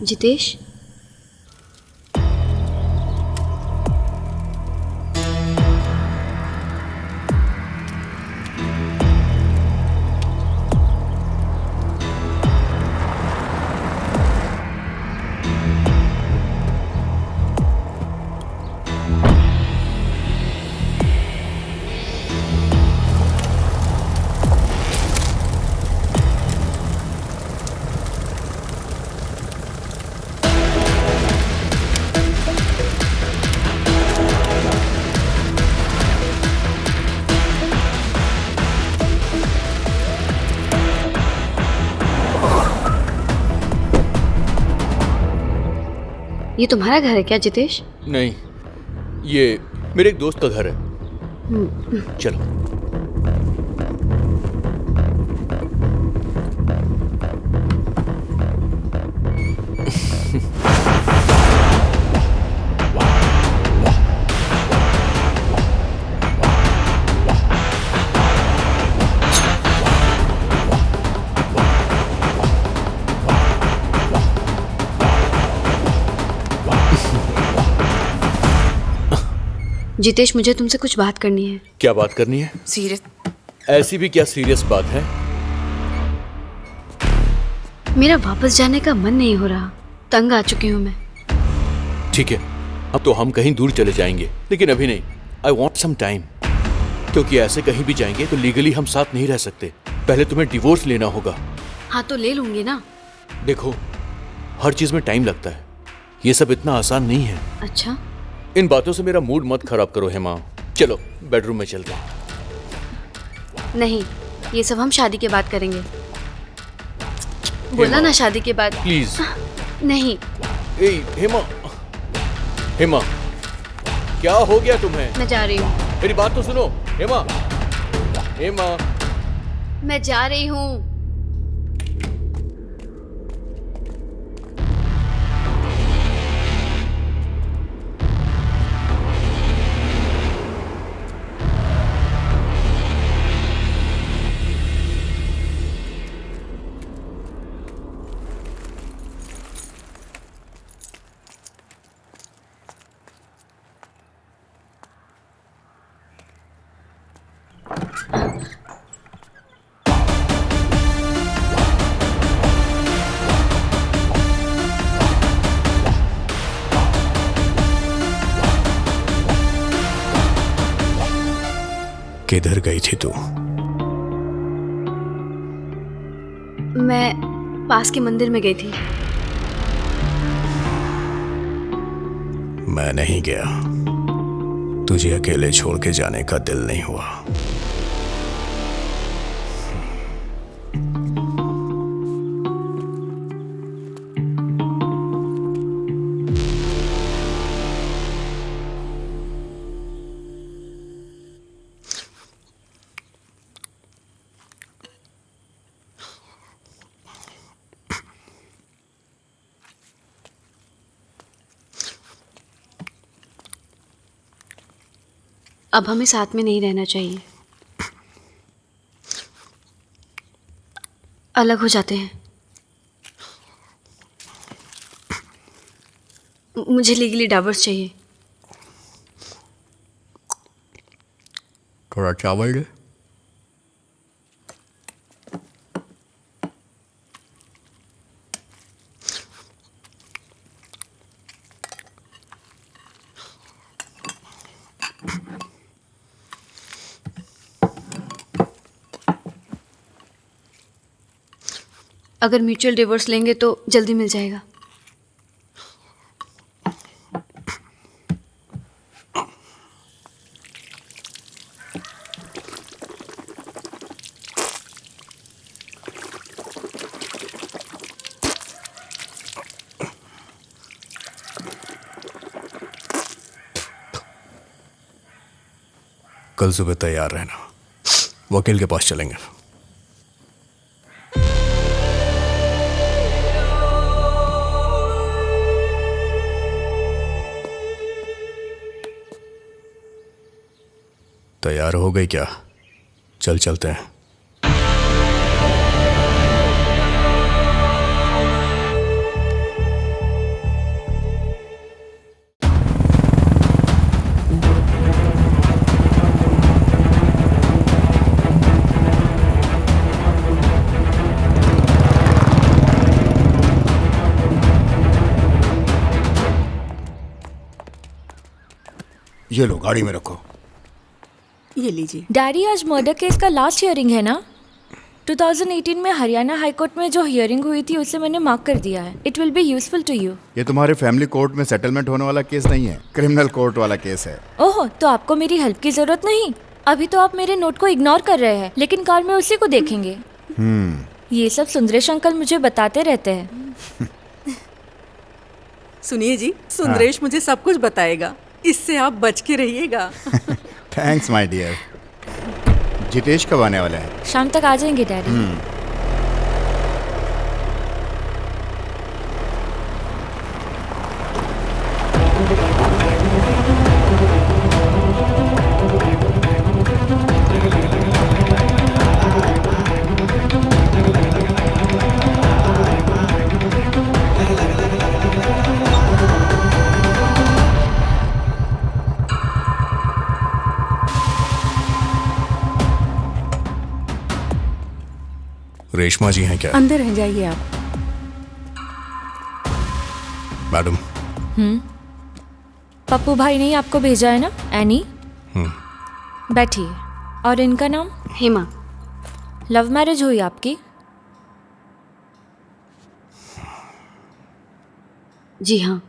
जितेश, ये तुम्हारा घर है क्या जितेश? नहीं, ये मेरे एक दोस्त का घर है। चलो। जितेश, मुझे तुमसे कुछ बात करनी है। क्या बात करनी है? सीरियस। ऐसी भी क्या सीरियस बात है? मेरा वापस जाने का मन नहीं हो रहा। तंग आ चुकी हूँ मैं। ठीक है, अब तो हम कहीं दूर चले जाएंगे, लेकिन अभी नहीं। आई वॉन्ट सम टाइम, क्योंकि ऐसे कहीं भी जाएंगे तो लीगली हम साथ नहीं रह सकते। पहले तुम्हें डिवोर्स लेना होगा। हाँ तो ले लूंगी ना, देखो, हर चीज में टाइम लगता है, ये सब इतना आसान नहीं है। अच्छा, इन बातों से मेरा मूड मत खराब करो हेमा। चलो बेडरूम में चलते हैं। नहीं, ये सब हम शादी के बाद करेंगे। बोला ना शादी के बाद। प्लीज। नहीं। ए हेमा, हेमा क्या हो गया तुम्हें? मैं जा रही हूँ। मेरी बात तो सुनो हेमा। हेमा मैं जा रही हूँ। किधर गई थी तू? मैं पास के मंदिर में गई थी। मैं नहीं गया, तुझे अकेले छोड़ के जाने का दिल नहीं हुआ। अब हमें साथ में नहीं रहना चाहिए, अलग हो जाते हैं। मुझे लीगली डाइवोर्स चाहिए। थोड़ा चावल दे। अगर म्यूचुअल डिवोर्स लेंगे तो जल्दी मिल जाएगा। कल सुबह तैयार रहना, वकील के पास चलेंगे। तैयार हो गई क्या? चल चलते हैं। ये लो, गाड़ी में रखो। ये लीजिए। डैडी, आज मर्डर केस का लास्ट हियरिंग है ना? 2018 में हरियाणा हाई कोर्ट में जो हियरिंग हुई थी उसे मैंने मार्क कर दिया है। It will be useful to you. ये तुम्हारे फैमिली कोर्ट में सेटलमेंट होने वाला केस नहीं है, क्रिमिनल कोर्ट वाला केस है। ओह, तो आपको मेरी हेल्प की जरूरत नहीं? अभी तो आप मेरे नोट को इग्नोर कर रहे हैं, लेकिन कार में उसी को देखेंगे। ये सब सुंदरेश अंकल मुझे बताते रहते हैं। सुनिए जी, सुंदरेश मुझे सब कुछ बताएगा, इससे आप बच के रहिएगा। Thanks my dear. जितेश कब आने वाला है? शाम तक आ जाएंगे डैडी। रेशमा जी हैं क्या? अंदर हैं, जाइए आप। मैडम। पप्पू भाई ने आपको भेजा है ना, एनी? बैठिए। और इनका नाम? हेमा। लव मैरिज हुई आपकी? जी हाँ।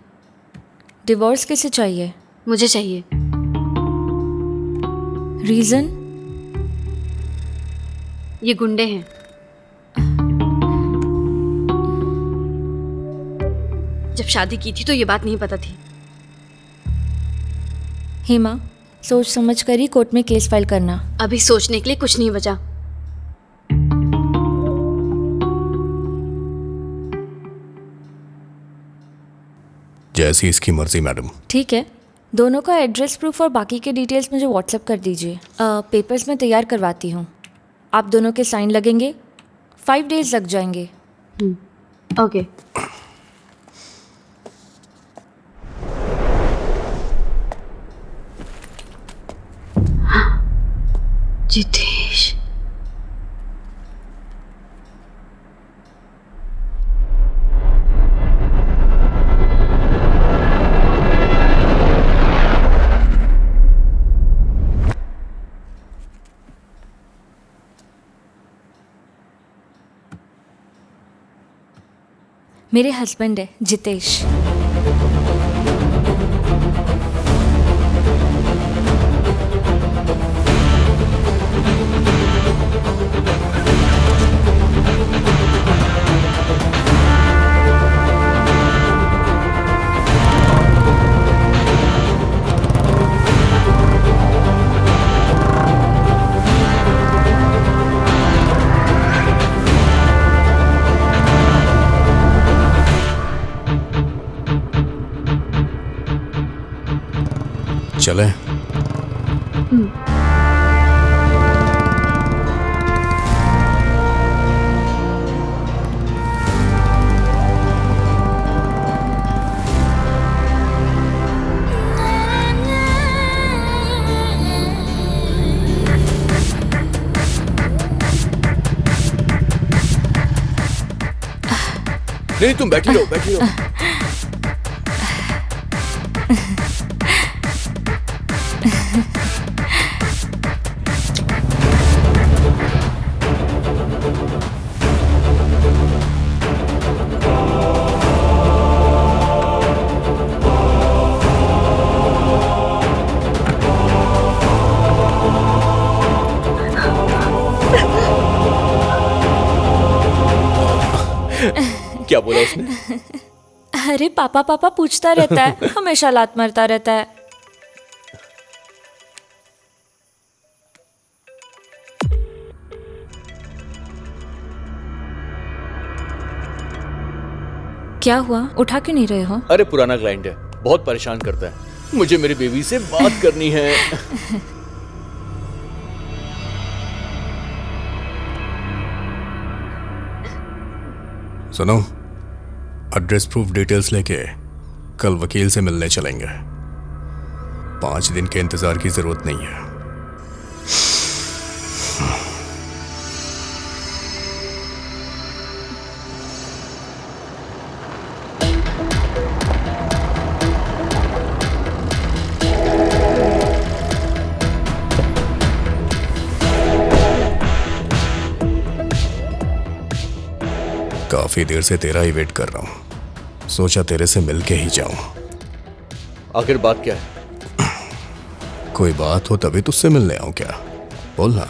डिवोर्स किसे चाहिए? मुझे चाहिए। रीजन? ये गुंडे हैं। जब शादी की थी तो ये बात नहीं पता थी। हेमा, सोच समझ कर ही कोर्ट में केस फाइल करना। अभी सोचने के लिए कुछ नहीं बचा। जैसी इसकी मर्जी मैडम। ठीक है, दोनों का एड्रेस प्रूफ और बाकी के डिटेल्स मुझे व्हाट्सएप कर दीजिए। पेपर्स मैं तैयार करवाती हूँ। आप दोनों के साइन लगेंगे, 5 डेज लग जाएंगे। ओके। जितेश, मेरे हस्बैंड है जितेश। चले। नहीं, तुम बैठी रहो, बैठी रहो। क्या बोला उसने? अरे पापा पापा पूछता रहता है, हमेशा लात मारता रहता है। क्या हुआ, उठा क्यों नहीं रहे हो? अरे पुराना क्लाइंट है, बहुत परेशान करता है। मुझे मेरी बेबी से बात करनी है। सुनो, एड्रेस प्रूफ डिटेल्स लेके कल वकील से मिलने चलेंगे। 5 दिन के इंतजार की जरूरत नहीं है। काफी देर से तेरा ही वेट कर रहा हूं। सोचा तेरे से मिलके ही जाऊं। आखिर बात क्या है? कोई बात हो तभी तुझसे मिलने आऊं क्या? बोलना।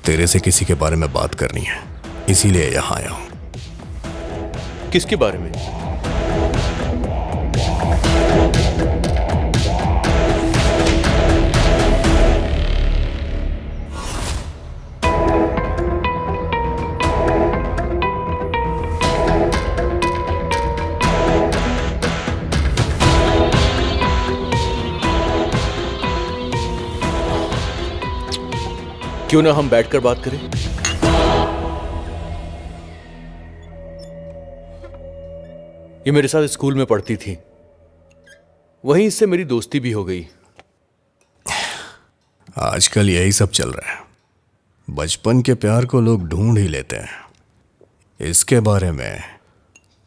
तेरे से किसी के बारे में बात करनी है, इसीलिए यहां आया हूं। किसके बारे में? क्यों ना हम बैठकर बात करें? ये मेरे साथ स्कूल में पढ़ती थी, वहीं इससे मेरी दोस्ती भी हो गई। आजकल यही सब चल रहा है। बचपन के प्यार को लोग ढूंढ ही लेते हैं। इसके बारे में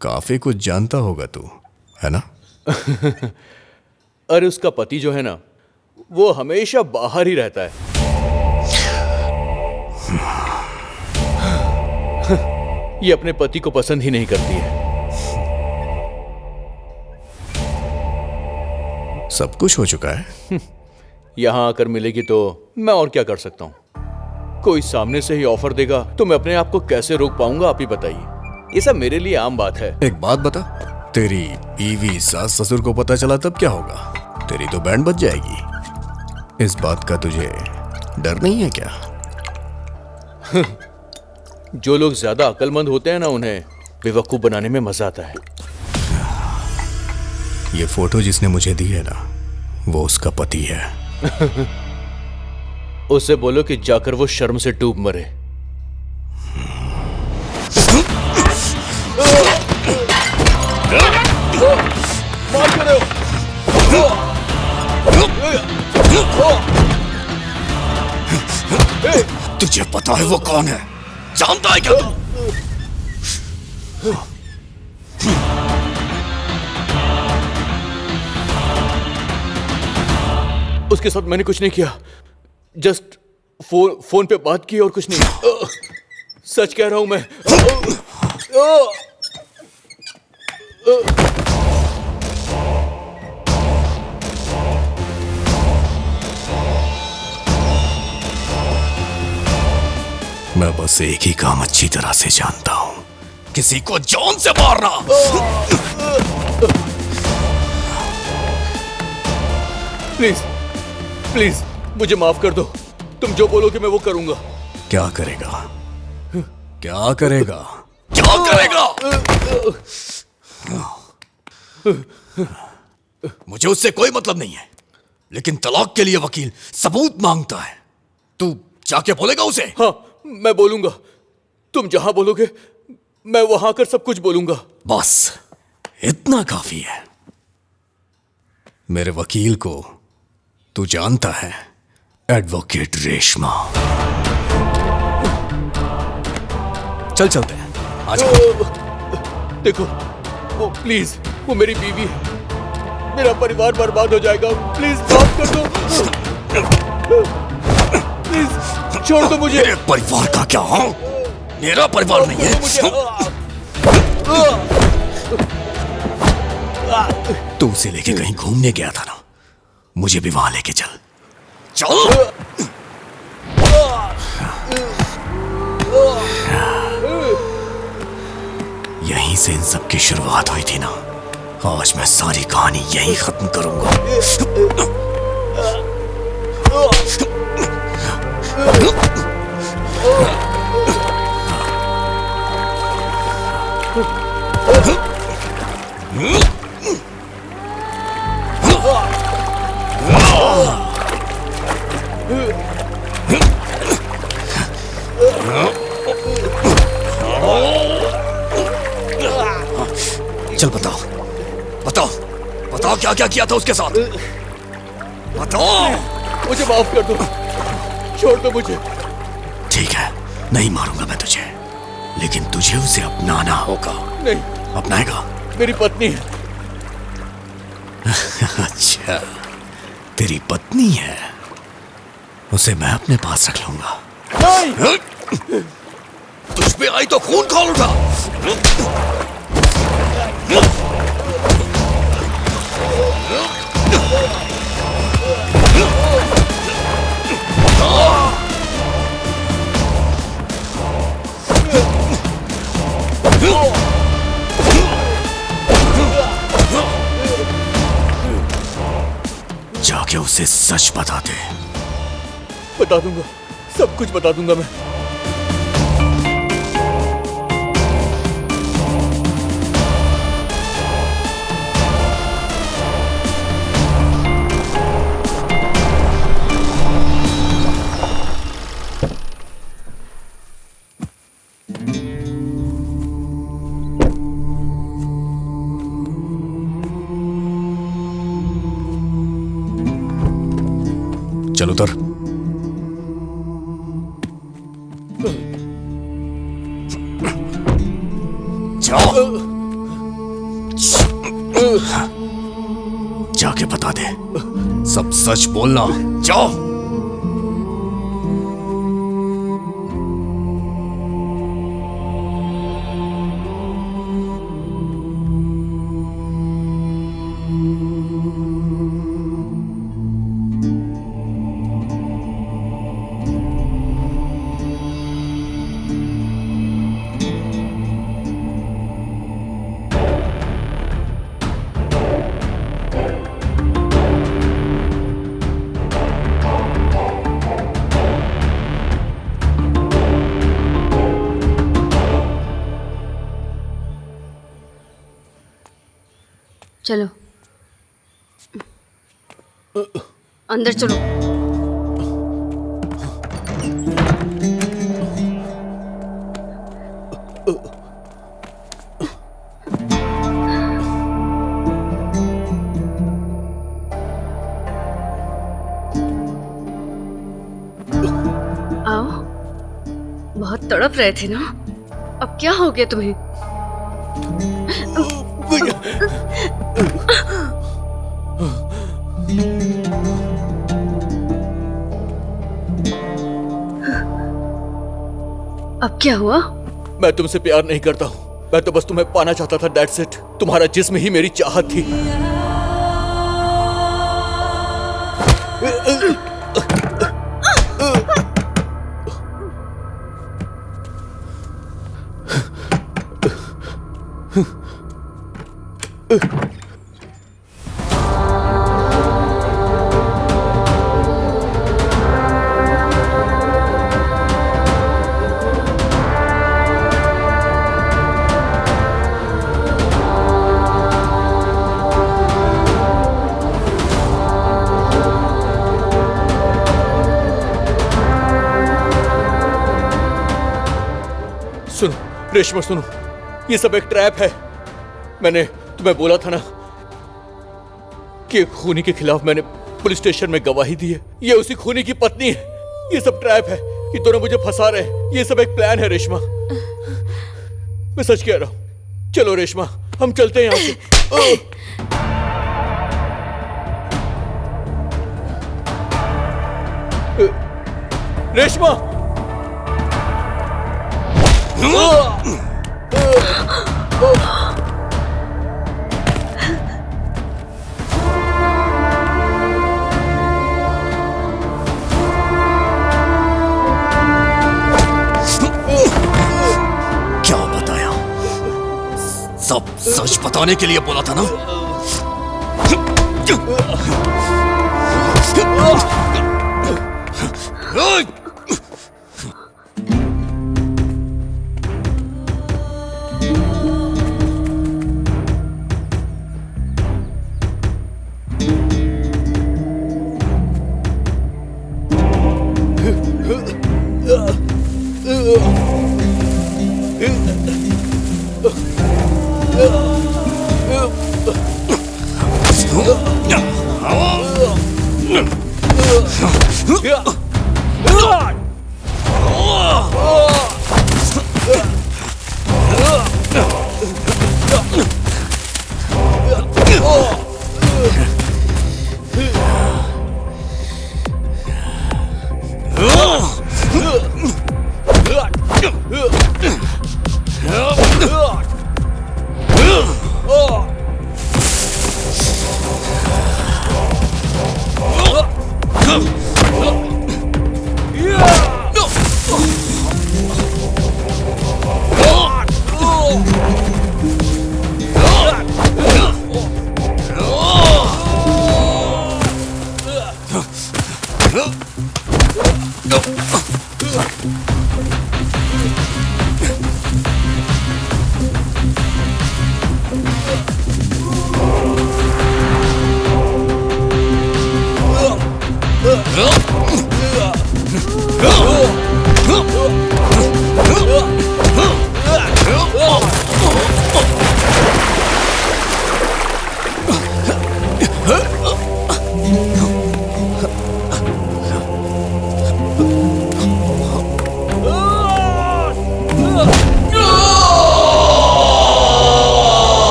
काफी कुछ जानता होगा तू, है ना? अरे उसका पति जो है ना, वो हमेशा बाहर ही रहता है। ये अपने पति को पसंद ही नहीं करती है। सब कुछ हो चुका है। यहाँ आकर मिलेगी तो मैं और क्या कर सकता हूँ? कोई सामने से ही ऑफर देगा तो मैं अपने आप को कैसे रोक पाऊंगा? आप ही बताइए। ये सब मेरे लिए आम बात है। एक बात बता, तेरी बीवी सास ससुर को पता चला तब क्या होगा? तेरी तो बैंड बज जाएगी। इस बात का तुझे डर नहीं है क्या? जो लोग ज्यादा अक्लमंद होते हैं ना, उन्हें बेवकूफ बनाने में मजा आता है। ये फोटो जिसने मुझे दी है ना, वो उसका पति है। उससे बोलो कि जाकर वो शर्म से डूब मरे। तुझे पता है वो कौन है? जानता है क्या तू? उसके साथ मैंने कुछ नहीं किया, जस्ट फोन पे बात की और कुछ नहीं। सच कह रहा हूं मैं। मैं बस एक ही काम अच्छी तरह से जानता हूं, किसी को जान से मारना। प्लीज प्लीज मुझे माफ कर दो। तुम जो बोलोगे मैं वो करूंगा। क्या करेगा? क्या करेगा? क्या करेगा? मुझे उससे कोई मतलब नहीं है, लेकिन तलाक के लिए वकील सबूत मांगता है। तू जाके बोलेगा उसे? हाँ, मैं बोलूंगा। तुम जहां बोलोगे मैं वहां आकर सब कुछ बोलूंगा। बस इतना काफी है। मेरे वकील को तू जानता है, एडवोकेट रेशमा। चल चलते हैं, आजा। देखो, वो प्लीज, वो मेरी बीवी है। मेरा परिवार बर्बाद हो जाएगा। प्लीज माफ कर दो। प्लीज छोड़ दो मुझे। मेरे परिवार का क्या? हाँ, मेरा परिवार नहीं है। तू उसे लेके कहीं घूमने गया था ना, मुझे भी वहां लेके चल। चल। यहीं से इन सब की शुरुआत हुई थी ना। आज मैं सारी कहानी यहीं खत्म करूंगा। चल बताओ, बताओ, बताओ क्या क्या किया था उसके साथ? बताओ। मुझे माफ कर दो, छोड़ दो मुझे। ठीक है, नहीं मारूंगा मैं तुझे, लेकिन तुझे उसे अपनाना होगा। नहीं। अपनाएगा? मेरी पत्नी है। अच्छा, तेरी पत्नी है, उसे मैं अपने पास रख लूंगा। नहीं। तुझ पे आई तो खून खौल उठा। जाके उसे सच बता दे। बता दूंगा, सब कुछ बता दूंगा मैं। चल उतर। जाओ, जाके बता दे, सब सच बोलना। जाओ। चलो अंदर चलो। आओ, बहुत तड़प रहे थे ना, अब क्या हो गया तुम्हें? अब क्या हुआ? मैं तुमसे प्यार नहीं करता हूँ, मैं तो बस तुम्हें पाना चाहता था, दैट्स इट। तुम्हारा जिस्म ही मेरी चाहत थी। सुनो रेशमा, सुनो, ये सब एक ट्रैप है। मैंने तुम्हें बोला था ना कि खूनी के खिलाफ मैंने पुलिस स्टेशन में गवाही दी है। ये उसी खूनी की पत्नी है। ये सब ट्रैप है, ये दोनों मुझे फंसा रहे हैं। ये सब एक प्लान है रेशमा, मैं सच कह रहा हूं। चलो रेशमा, हम चलते हैं यहाँ से। रेशमा, क्या बताया? सब सच बताने के लिए बोला था ना?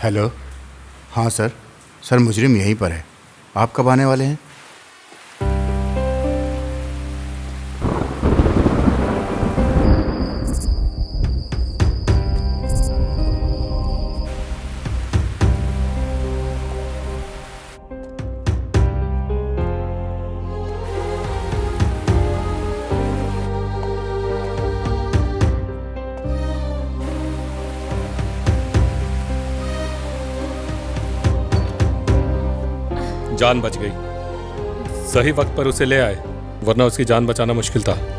हेलो। हाँ सर, सर मुजरिम यहीं पर है। आप कब आने वाले हैं? जान बच गई। सही वक्त पर उसे ले आए, वरना उसकी जान बचाना मुश्किल था।